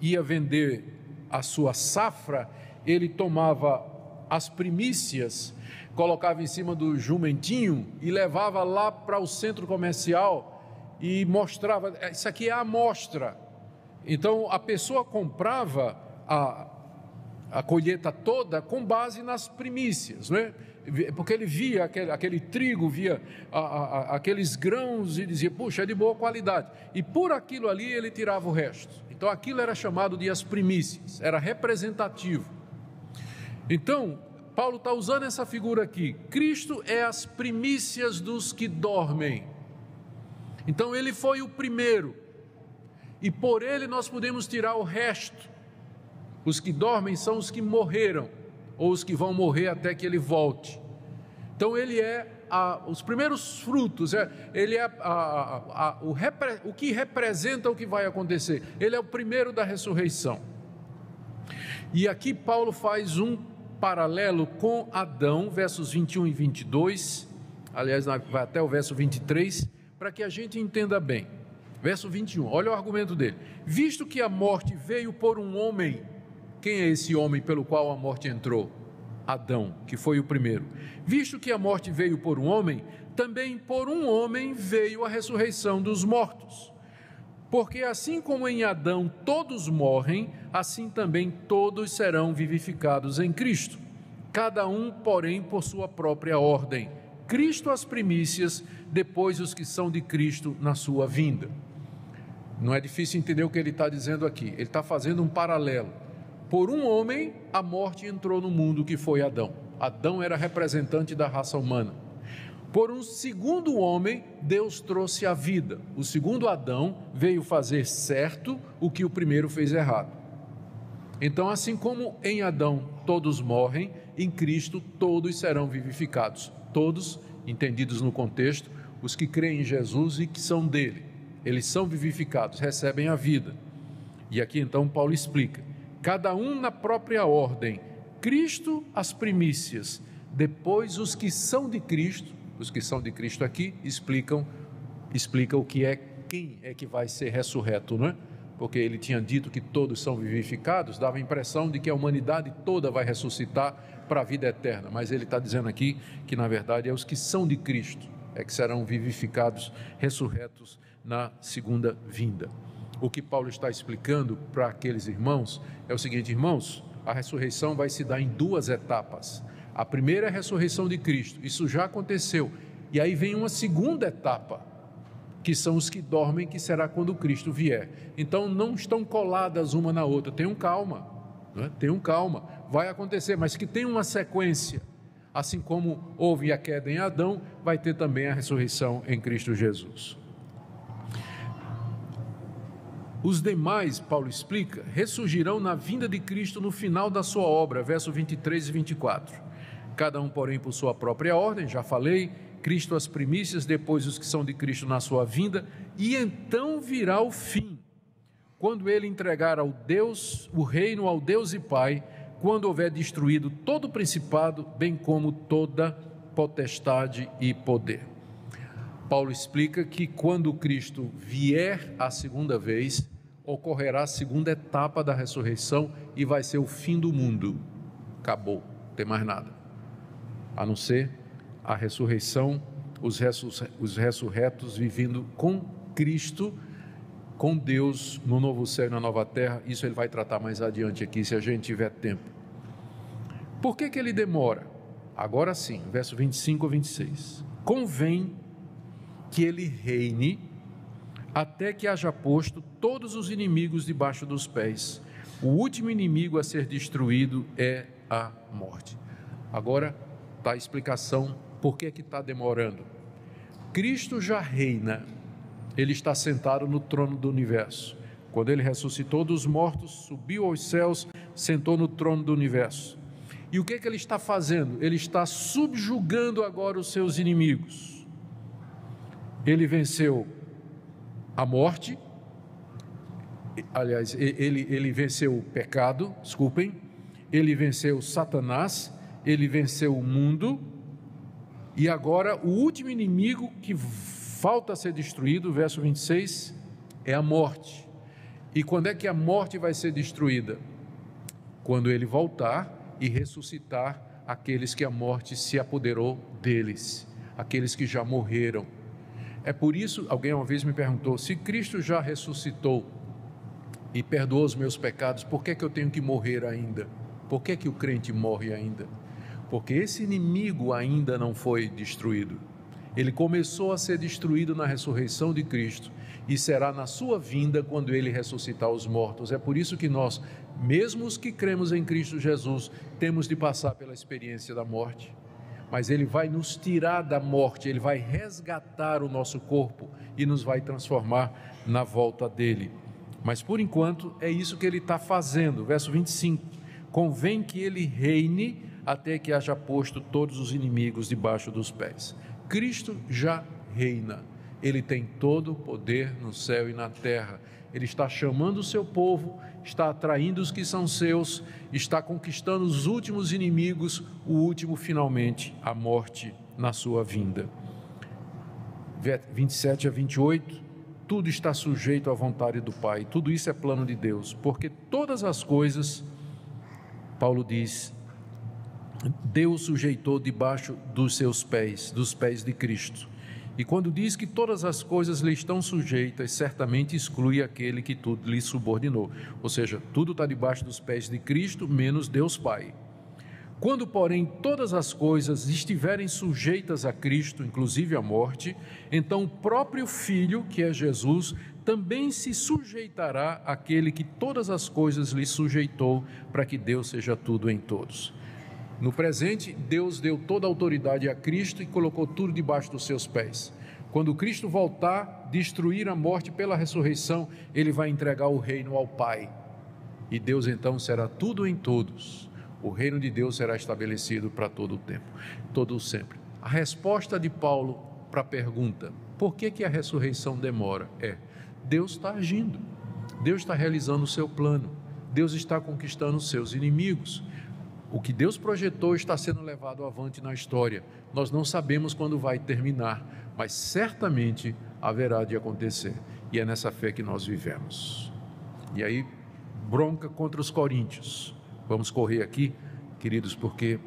ia vender a sua safra, ele tomava as primícias, colocava em cima do jumentinho e levava lá para o centro comercial e mostrava, isso aqui é a amostra. Então a pessoa comprava a colheita toda com base nas primícias, né? Porque ele via aquele trigo, via aqueles grãos e dizia, puxa, é de boa qualidade, e por aquilo ali ele tirava o resto. Então aquilo era chamado de as primícias, era representativo. Então Paulo está usando essa figura aqui, Cristo é as primícias dos que dormem. Então ele foi o primeiro, e por ele nós podemos tirar o resto. Os que dormem são os que morreram, ou os que vão morrer até que ele volte. Então ele é os primeiros frutos, ele é o que representa o que vai acontecer. Ele é o primeiro da ressurreição. E aqui Paulo faz um paralelo com Adão, versos 21 e 22, aliás vai até o verso 23, para que a gente entenda bem. Verso 21, olha o argumento dele. Visto que a morte veio por um homem, quem é esse homem pelo qual a morte entrou? Adão, que foi o primeiro. Visto que a morte veio por um homem, também por um homem veio a ressurreição dos mortos. Porque assim como em Adão todos morrem, assim também todos serão vivificados em Cristo. Cada um, porém, por sua própria ordem. Cristo as primícias, depois os que são de Cristo na sua vinda. Não é difícil entender o que ele está dizendo aqui. Ele está fazendo um paralelo. Por um homem, a morte entrou no mundo, que foi Adão. Adão era representante da raça humana. Por um segundo homem, Deus trouxe a vida. O segundo Adão veio fazer certo o que o primeiro fez errado. Então, assim como em Adão todos morrem, em Cristo todos serão vivificados. Todos, entendidos no contexto, os que creem em Jesus e que são dele. Eles são vivificados, recebem a vida. E aqui então Paulo explica. Cada um na própria ordem, Cristo as primícias, depois os que são de Cristo aqui explicam o que é, quem é que vai ser ressurreto, não é? Porque ele tinha dito que todos são vivificados, dava a impressão de que a humanidade toda vai ressuscitar para a vida eterna, mas ele está dizendo aqui que na verdade é os que são de Cristo, é que serão vivificados, ressurretos na segunda vinda. O que Paulo está explicando para aqueles irmãos é o seguinte, irmãos, a ressurreição vai se dar em duas etapas. A primeira é a ressurreição de Cristo, isso já aconteceu, e aí vem uma segunda etapa, que são os que dormem, que será quando Cristo vier. Então não estão coladas uma na outra, tenham calma, não é? Tenham calma, vai acontecer, mas que tem uma sequência. Assim como houve a queda em Adão, vai ter também a ressurreição em Cristo Jesus. Os demais, Paulo explica, ressurgirão na vinda de Cristo no final da sua obra, verso 23 e 24. Cada um, porém, por sua própria ordem, já falei, Cristo as primícias, depois os que são de Cristo na sua vinda, e então virá o fim, quando ele entregar ao Deus, o reino ao Deus e Pai, quando houver destruído todo o principado, bem como toda potestade e poder. Paulo explica que quando Cristo vier a segunda vez, ocorrerá a segunda etapa da ressurreição e vai ser o fim do mundo. Acabou, não tem mais nada. A não ser a ressurreição, os ressurretos vivendo com Cristo, com Deus no novo céu e na nova terra. Isso ele vai tratar mais adiante aqui, se a gente tiver tempo. Por que ele demora? Agora sim, verso 25 ou 26. Convém que ele reine até que haja posto todos os inimigos debaixo dos pés. O último inimigo a ser destruído é a morte. Agora está a explicação por que está demorando. Cristo já reina, ele está sentado no trono do universo. Quando ele ressuscitou dos mortos, subiu aos céus, sentou no trono do universo. E o que ele está fazendo? Ele está subjugando agora os seus inimigos. Ele venceu a morte, aliás, ele venceu o pecado, ele venceu Satanás, ele venceu o mundo, e agora o último inimigo que falta ser destruído, verso 26, é a morte. E quando é que a morte vai ser destruída? Quando ele voltar e ressuscitar aqueles que a morte se apoderou deles, aqueles que já morreram. É por isso, alguém uma vez me perguntou, se Cristo já ressuscitou e perdoou os meus pecados, por que eu tenho que morrer ainda? Por que o crente morre ainda? Porque esse inimigo ainda não foi destruído. Ele começou a ser destruído na ressurreição de Cristo e será na sua vinda quando ele ressuscitar os mortos. É por isso que nós, mesmo os que cremos em Cristo Jesus, temos de passar pela experiência da morte. Mas ele vai nos tirar da morte, ele vai resgatar o nosso corpo e nos vai transformar na volta dele. Mas por enquanto é isso que ele está fazendo. Verso 25, convém que ele reine até que haja posto todos os inimigos debaixo dos pés. Cristo já reina, ele tem todo o poder no céu e na terra. Ele está chamando o seu povo, está atraindo os que são seus, está conquistando os últimos inimigos, o último finalmente, a morte na sua vinda. 27 a 28, tudo está sujeito à vontade do Pai, tudo isso é plano de Deus, porque todas as coisas, Paulo diz, Deus sujeitou debaixo dos seus pés, dos pés de Cristo. E quando diz que todas as coisas lhe estão sujeitas, certamente exclui aquele que tudo lhe subordinou. Ou seja, tudo está debaixo dos pés de Cristo, menos Deus Pai. Quando, porém, todas as coisas estiverem sujeitas a Cristo, inclusive a morte, então o próprio Filho, que é Jesus, também se sujeitará àquele que todas as coisas lhe sujeitou, para que Deus seja tudo em todos. No presente, Deus deu toda a autoridade a Cristo e colocou tudo debaixo dos seus pés. Quando Cristo voltar, destruir a morte pela ressurreição, ele vai entregar o reino ao Pai. E Deus então será tudo em todos. O reino de Deus será estabelecido para todo o tempo, todo o sempre. A resposta de Paulo para a pergunta, por que a ressurreição demora? Deus está agindo, Deus está realizando o seu plano, Deus está conquistando os seus inimigos. O que Deus projetou está sendo levado avante na história. Nós não sabemos quando vai terminar, mas certamente haverá de acontecer. E é nessa fé que nós vivemos. E aí, bronca contra os coríntios. Vamos correr aqui, queridos, porque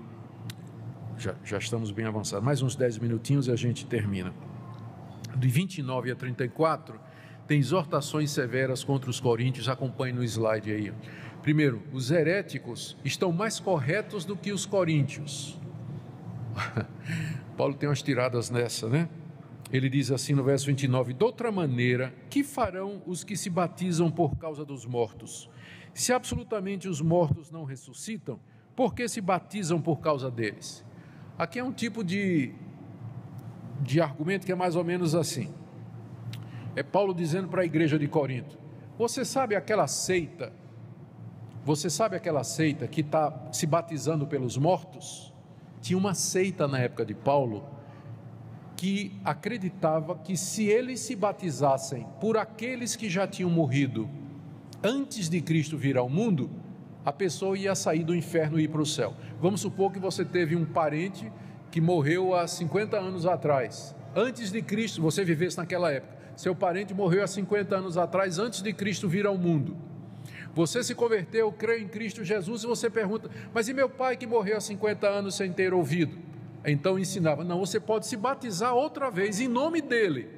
já estamos bem avançados. Mais uns 10 minutinhos e a gente termina. De 29 a 34, tem exortações severas contra os coríntios. Acompanhe no slide aí. Primeiro, os heréticos estão mais corretos do que os coríntios. Paulo tem umas tiradas nessa, né? Ele diz assim no verso 29, de outra maneira, que farão os que se batizam por causa dos mortos? Se absolutamente os mortos não ressuscitam, por que se batizam por causa deles? Aqui é um tipo de argumento que é mais ou menos assim. É Paulo dizendo para a igreja de Corinto: você sabe aquela seita que está se batizando pelos mortos? Tinha uma seita na época de Paulo que acreditava que se eles se batizassem por aqueles que já tinham morrido antes de Cristo vir ao mundo, a pessoa ia sair do inferno e ir para o céu. Vamos supor que você teve um parente que morreu há 50 anos atrás, antes de Cristo, você vivesse naquela época. Seu parente morreu há 50 anos atrás, antes de Cristo vir ao mundo. Você se converteu, creu em Cristo Jesus, e você pergunta: mas e meu pai que morreu há 50 anos sem ter ouvido? Então ensinava: não, você pode se batizar outra vez em nome dele.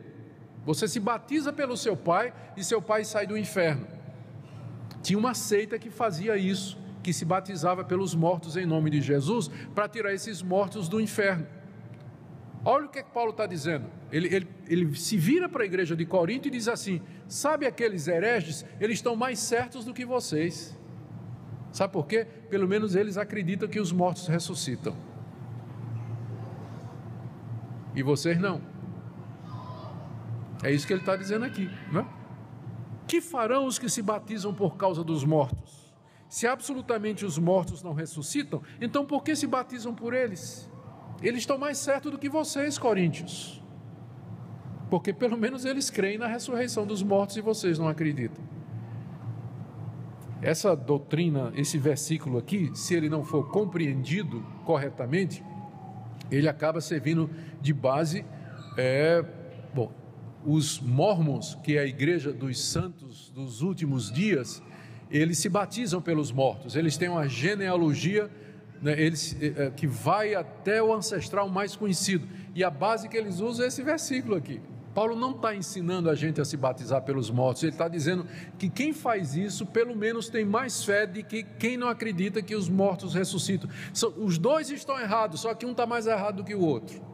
Você se batiza pelo seu pai e seu pai sai do inferno. Tinha uma seita que fazia isso, que se batizava pelos mortos em nome de Jesus, para tirar esses mortos do inferno. Olha o que Paulo está dizendo. Ele se vira para a igreja de Corinto e diz assim: sabe aqueles hereges? Eles estão mais certos do que vocês. Sabe por quê? Pelo menos eles acreditam que os mortos ressuscitam, e vocês não. É isso que ele está dizendo aqui, não é? Que farão os que se batizam por causa dos mortos? Se absolutamente os mortos não ressuscitam, então por que se batizam por eles? Eles estão mais certos do que vocês, coríntios, porque pelo menos eles creem na ressurreição dos mortos e vocês não acreditam. Essa doutrina, esse versículo aqui, se ele não for compreendido corretamente, ele acaba servindo de base. Os mormons, que é a igreja dos santos dos últimos dias, eles se batizam pelos mortos. Eles têm uma genealogia, né, que vai até o ancestral mais conhecido, e a base que eles usam é esse versículo aqui. Paulo não está ensinando a gente a se batizar pelos mortos. Ele está dizendo que quem faz isso pelo menos tem mais fé do que quem não acredita que os mortos ressuscitam. Os dois estão errados, só que um está mais errado do que o outro.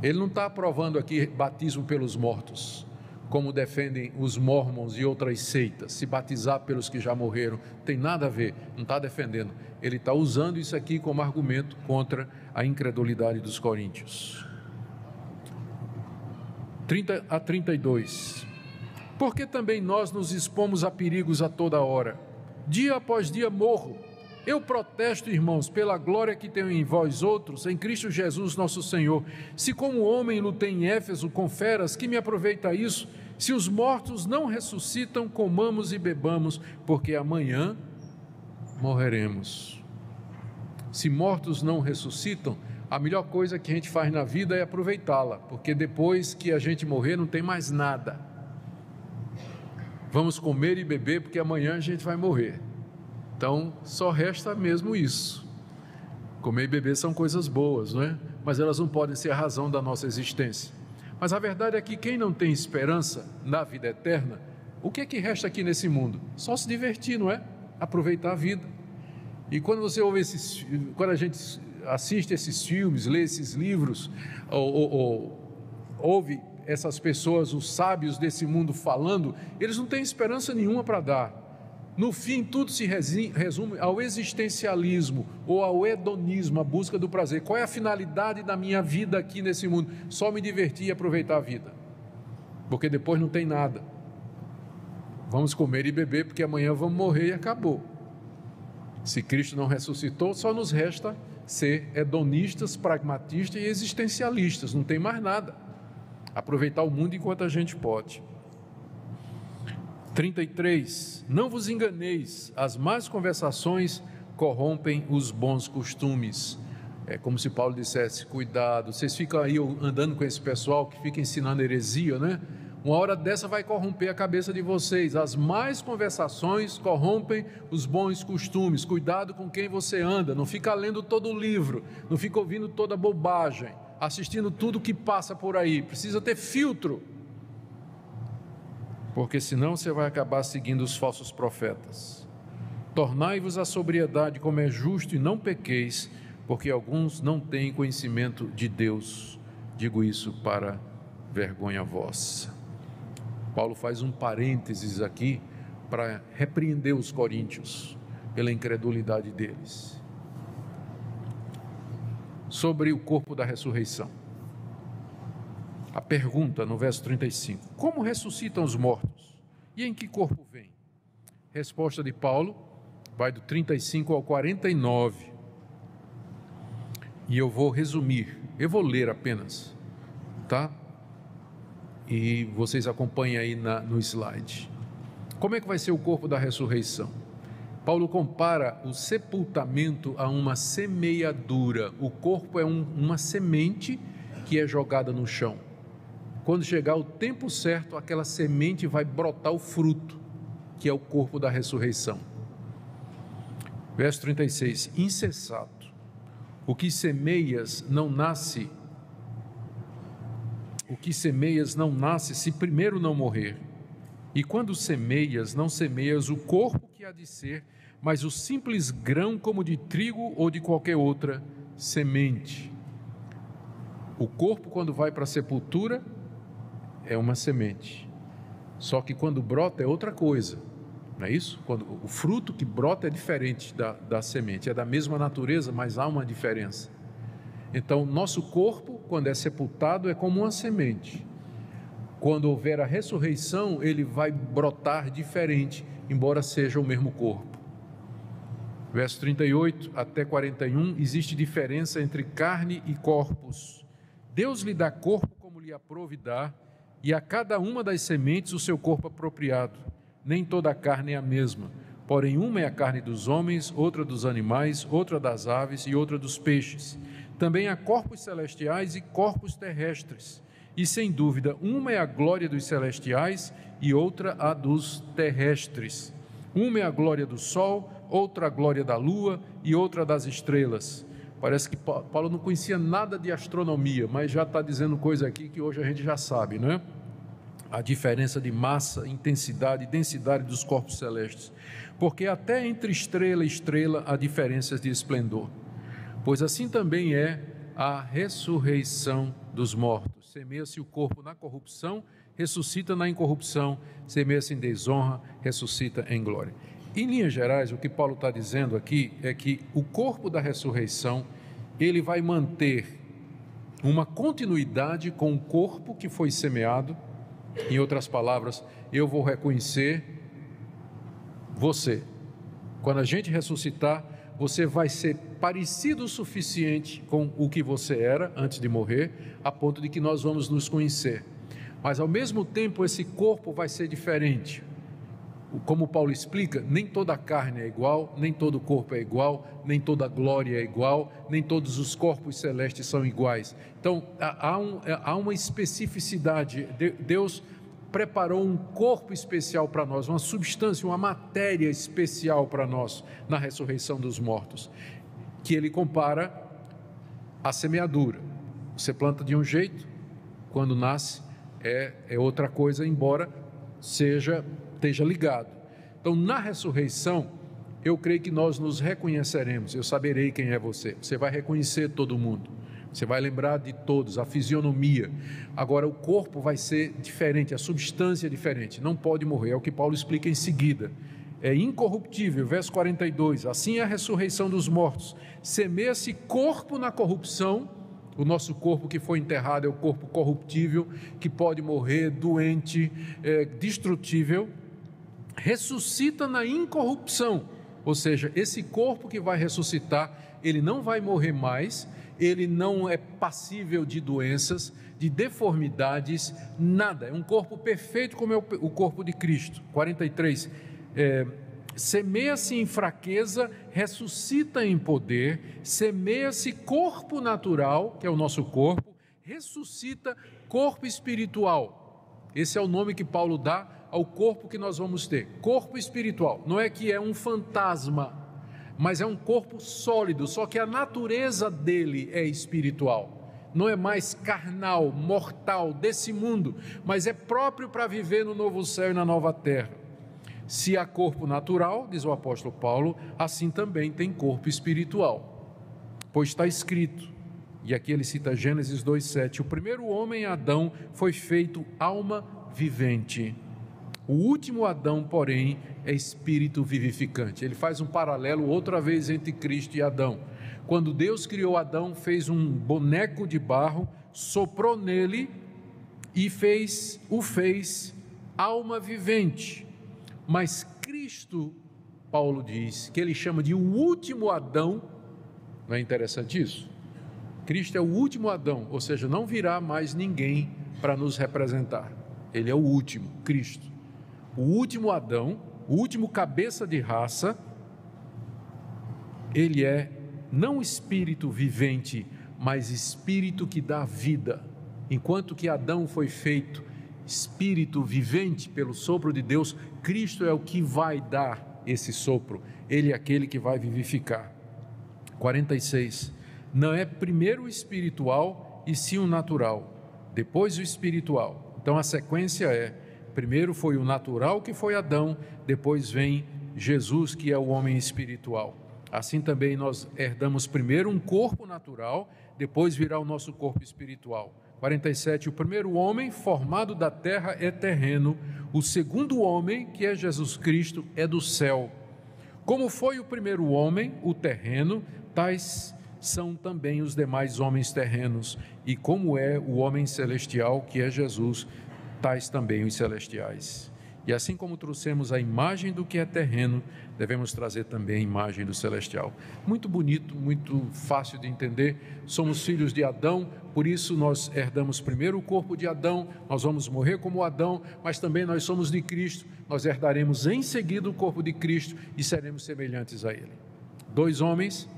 Ele não está aprovando aqui batismo pelos mortos, como defendem os mormons e outras seitas. Se batizar pelos que já morreram, tem nada a ver, não está defendendo. Ele está usando isso aqui como argumento contra a incredulidade dos coríntios. 30 a 32. Porque também nós nos expomos a perigos a toda hora. Dia após dia morro. Eu protesto, irmãos, pela glória que tenho em vós outros, em Cristo Jesus nosso Senhor. Se como homem lutei em Éfeso com feras, que me aproveita isso? Se os mortos não ressuscitam, comamos e bebamos, porque amanhã morreremos. Se mortos não ressuscitam, a melhor coisa que a gente faz na vida é aproveitá-la, porque depois que a gente morrer não tem mais nada. Vamos comer e beber, porque amanhã a gente vai morrer. Então só resta mesmo isso. Comer e beber são coisas boas, não é? Mas elas não podem ser a razão da nossa existência. Mas a verdade é que quem não tem esperança na vida eterna, o que é que resta aqui nesse mundo? Só se divertir, não é? Aproveitar a vida. E quando você ouve quando a gente assiste esses filmes, lê esses livros, ou ouve essas pessoas, os sábios desse mundo falando, eles não têm esperança nenhuma para dar. No fim, tudo se resume ao existencialismo ou ao hedonismo, a busca do prazer. Qual é a finalidade da minha vida aqui nesse mundo? Só me divertir e aproveitar a vida, porque depois não tem nada. Vamos comer e beber, porque amanhã vamos morrer e acabou. Se Cristo não ressuscitou, só nos resta ser hedonistas, pragmatistas e existencialistas. Não tem mais nada. Aproveitar o mundo enquanto a gente pode. 33. Não vos enganeis, as más conversações corrompem os bons costumes. É como se Paulo dissesse: cuidado, vocês ficam aí andando com esse pessoal que fica ensinando heresia, né? Uma hora dessa vai corromper a cabeça de vocês. As más conversações corrompem os bons costumes. Cuidado com quem você anda. Não fica lendo todo o livro, não fica ouvindo toda bobagem, assistindo tudo que passa por aí. Precisa ter filtro, porque senão você vai acabar seguindo os falsos profetas. Tornai-vos à sobriedade como é justo e não pequeis, porque alguns não têm conhecimento de Deus. Digo isso para vergonha vossa. Paulo faz um parênteses aqui para repreender os coríntios pela incredulidade deles. sobre o corpo da ressurreição. A pergunta no verso 35: como ressuscitam os mortos? E em que corpo vêm? Resposta de Paulo vai do 35 ao 49. E eu vou resumir, eu vou ler apenas, tá? E vocês acompanhem aí no slide. Como é que vai ser o corpo da ressurreição? Paulo compara o sepultamento a uma semeadura. O corpo é uma semente que é jogada no chão. Quando chegar o tempo certo, aquela semente vai brotar o fruto, que é o corpo da ressurreição. Verso 36, insensato, o que semeias não nasce se primeiro não morrer. E quando semeias, não semeias o corpo que há de ser, mas o simples grão como de trigo ou de qualquer outra semente. O corpo, quando vai para a sepultura, é uma semente. Só que quando brota é outra coisa, não é isso? Quando o fruto que brota é diferente da semente, é da mesma natureza, mas há uma diferença. Então, nosso corpo, quando é sepultado, é como uma semente. Quando houver a ressurreição, ele vai brotar diferente, embora seja o mesmo corpo. Verso 38 até 41, existe diferença entre carne e corpos. Deus lhe dá corpo como lhe aprouve dar, e a cada uma das sementes o seu corpo apropriado. Nem toda a carne é a mesma, porém uma é a carne dos homens, outra dos animais, outra das aves e outra dos peixes. Também há corpos celestiais e corpos terrestres, e sem dúvida uma é a glória dos celestiais e outra a dos terrestres. Uma é a glória do sol, outra a glória da lua e outra das estrelas. Parece que Paulo não conhecia nada de astronomia, mas já está dizendo coisa aqui que hoje a gente já sabe, não é? A diferença de massa, intensidade e densidade dos corpos celestes. Porque até entre estrela e estrela há diferenças de esplendor. Pois assim também é a ressurreição dos mortos. Semeia-se o corpo na corrupção, ressuscita na incorrupção, semeia-se em desonra, ressuscita em glória. Em linhas gerais, o que Paulo está dizendo aqui é que o corpo da ressurreição, ele vai manter uma continuidade com o corpo que foi semeado. Em outras palavras, eu vou reconhecer você. Quando a gente ressuscitar, você vai ser parecido o suficiente com o que você era antes de morrer, a ponto de que nós vamos nos conhecer. Mas ao mesmo tempo, esse corpo vai ser diferente. Como Paulo explica, nem toda a carne é igual, nem todo o corpo é igual, nem toda a glória é igual, nem todos os corpos celestes são iguais. Então, há uma especificidade. Deus preparou um corpo especial para nós, uma substância, uma matéria especial para nós na ressurreição dos mortos, que ele compara à semeadura. Você planta de um jeito, quando nasce é outra coisa, embora esteja ligado. Então, na ressurreição, eu creio que nós nos reconheceremos. Eu saberei quem é você. Você vai reconhecer todo mundo. Você vai lembrar de todos, a fisionomia. Agora, o corpo vai ser diferente, a substância é diferente. Não pode morrer, é o que Paulo explica em seguida. É incorruptível, verso 42. Assim é a ressurreição dos mortos. Semeia-se corpo na corrupção. O nosso corpo que foi enterrado é o corpo corruptível, que pode morrer, doente, destrutível. Ressuscita na incorrupção, ou seja, esse corpo que vai ressuscitar, ele não vai morrer mais, ele não é passível de doenças, de deformidades, nada, é um corpo perfeito como é o corpo de Cristo. 43, semeia-se em fraqueza, ressuscita em poder, semeia-se corpo natural, que é o nosso corpo, ressuscita corpo espiritual. Esse é o nome que Paulo dá ao corpo que nós vamos ter, corpo espiritual. Não é que é um fantasma, mas é um corpo sólido, só que a natureza dele é espiritual. Não é mais carnal, mortal, desse mundo, mas é próprio para viver no novo céu e na nova terra. Se há corpo natural, diz o apóstolo Paulo, assim também tem corpo espiritual. Pois está escrito, e aqui ele cita Gênesis 2,7, o primeiro homem, Adão, foi feito alma vivente. O último Adão, porém, é espírito vivificante. Ele faz um paralelo outra vez entre Cristo e Adão. Quando Deus criou Adão, fez um boneco de barro, soprou nele e o fez alma vivente. Mas Cristo, Paulo diz, que ele chama de o último Adão. Não é interessante isso? Cristo é o último Adão, ou seja, não virá mais ninguém para nos representar. Ele é o último, Cristo. O último Adão, o último cabeça de raça, ele é não espírito vivente, mas espírito que dá vida. Enquanto que Adão foi feito espírito vivente pelo sopro de Deus, Cristo é o que vai dar esse sopro. Ele é aquele que vai vivificar. 46. Não é primeiro o espiritual e sim o natural, depois o espiritual. Então a sequência é: primeiro foi o natural, que foi Adão, depois vem Jesus, que é o homem espiritual. Assim também nós herdamos primeiro um corpo natural, depois virá o nosso corpo espiritual. 47. O primeiro homem formado da terra é terreno, o segundo homem, que é Jesus Cristo, é do céu. Como foi o primeiro homem, o terreno, tais são também os demais homens terrenos, e como é o homem celestial, que é Jesus, tais também os celestiais. E assim como trouxemos a imagem do que é terreno, devemos trazer também a imagem do celestial. Muito bonito, muito fácil de entender. Somos filhos de Adão, por isso nós herdamos primeiro o corpo de Adão, nós vamos morrer como Adão, mas também nós somos de Cristo, nós herdaremos em seguida o corpo de Cristo e seremos semelhantes a Ele. Dois homens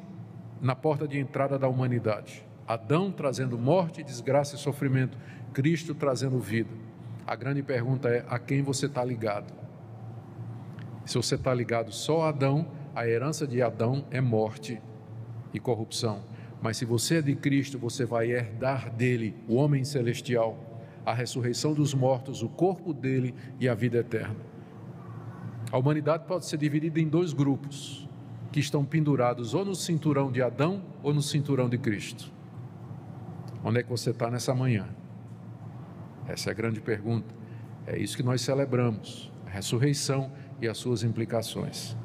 na porta de entrada da humanidade. Adão trazendo morte, desgraça e sofrimento, Cristo trazendo vida. A grande pergunta é: a quem você está ligado? Se você está ligado só a Adão, a herança de Adão é morte e corrupção. Mas se você é de Cristo, você vai herdar dele o homem celestial, a ressurreição dos mortos, o corpo dele e a vida eterna. A humanidade pode ser dividida em dois grupos, que estão pendurados ou no cinturão de Adão ou no cinturão de Cristo. Onde é que você está nessa manhã? Essa é a grande pergunta. É isso que nós celebramos, a ressurreição e as suas implicações.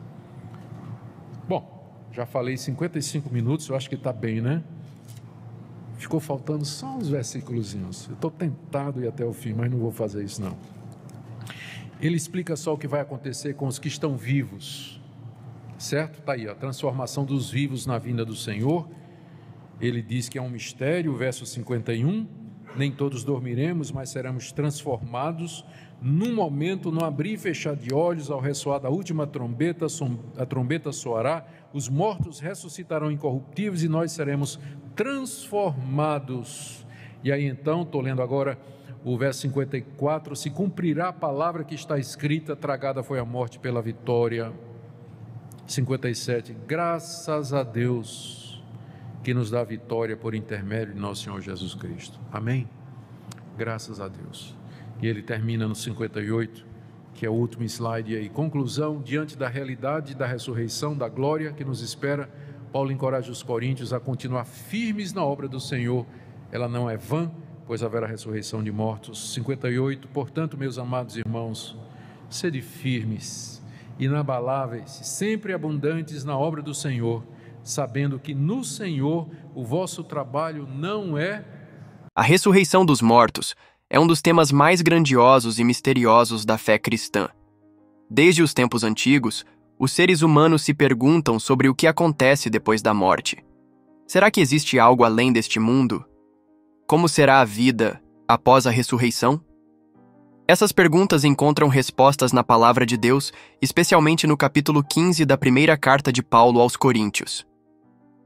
Bom, já falei 55 minutos, eu acho que está bem, né? Ficou faltando só uns versículozinhos. Eu estou tentado a ir até o fim, mas não vou fazer isso não. Ele explica só o que vai acontecer com os que estão vivos, certo? Está aí, a transformação dos vivos na vinda do Senhor. Ele diz que é um mistério, verso 51, nem todos dormiremos, mas seremos transformados num momento, no abrir e fechar de olhos, ao ressoar da última trombeta, a trombeta soará, os mortos ressuscitarão incorruptíveis e nós seremos transformados. E aí então, estou lendo agora o verso 54, se cumprirá a palavra que está escrita, tragada foi a morte pela vitória. 57, graças a Deus que nos dá vitória por intermédio de nosso Senhor Jesus Cristo. Amém? Graças a Deus. E ele termina no 58, que é o último slide aí. Conclusão: diante da realidade da ressurreição, da glória que nos espera, Paulo encoraja os coríntios a continuar firmes na obra do Senhor. Ela não é vã, pois haverá ressurreição de mortos. 58, portanto, meus amados irmãos, sede firmes, inabaláveis, sempre abundantes na obra do Senhor, sabendo que no Senhor o vosso trabalho não é... A ressurreição dos mortos é um dos temas mais grandiosos e misteriosos da fé cristã. Desde os tempos antigos, os seres humanos se perguntam sobre o que acontece depois da morte. Será que existe algo além deste mundo? Como será a vida após a ressurreição? Essas perguntas encontram respostas na palavra de Deus, especialmente no capítulo 15 da primeira carta de Paulo aos Coríntios.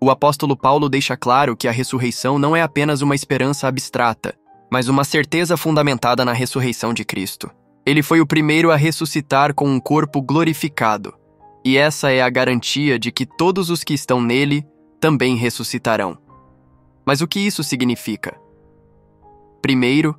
O apóstolo Paulo deixa claro que a ressurreição não é apenas uma esperança abstrata, mas uma certeza fundamentada na ressurreição de Cristo. Ele foi o primeiro a ressuscitar com um corpo glorificado, e essa é a garantia de que todos os que estão nele também ressuscitarão. Mas o que isso significa? Primeiro,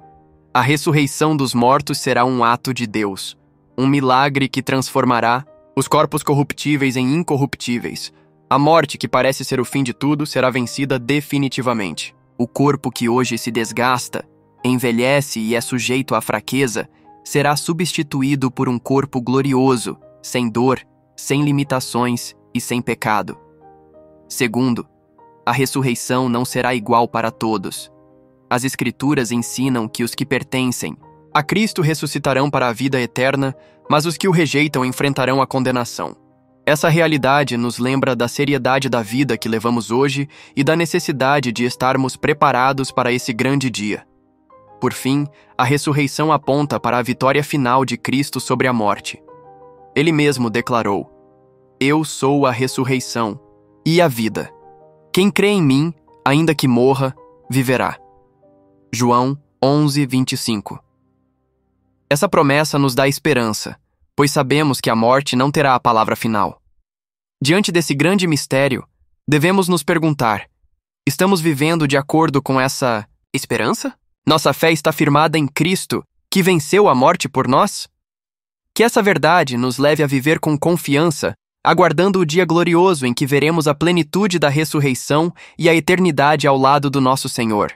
a ressurreição dos mortos será um ato de Deus, um milagre que transformará os corpos corruptíveis em incorruptíveis. A morte, que parece ser o fim de tudo, será vencida definitivamente. O corpo que hoje se desgasta, envelhece e é sujeito à fraqueza, será substituído por um corpo glorioso, sem dor, sem limitações e sem pecado. Segundo, a ressurreição não será igual para todos. As Escrituras ensinam que os que pertencem a Cristo ressuscitarão para a vida eterna, mas os que o rejeitam enfrentarão a condenação. Essa realidade nos lembra da seriedade da vida que levamos hoje e da necessidade de estarmos preparados para esse grande dia. Por fim, a ressurreição aponta para a vitória final de Cristo sobre a morte. Ele mesmo declarou: "Eu sou a ressurreição e a vida. Quem crê em mim, ainda que morra, viverá." João 11:25. Essa promessa nos dá esperança, pois sabemos que a morte não terá a palavra final. Diante desse grande mistério, devemos nos perguntar: estamos vivendo de acordo com essa esperança? Nossa fé está firmada em Cristo, que venceu a morte por nós? Que essa verdade nos leve a viver com confiança, aguardando o dia glorioso em que veremos a plenitude da ressurreição e a eternidade ao lado do nosso Senhor.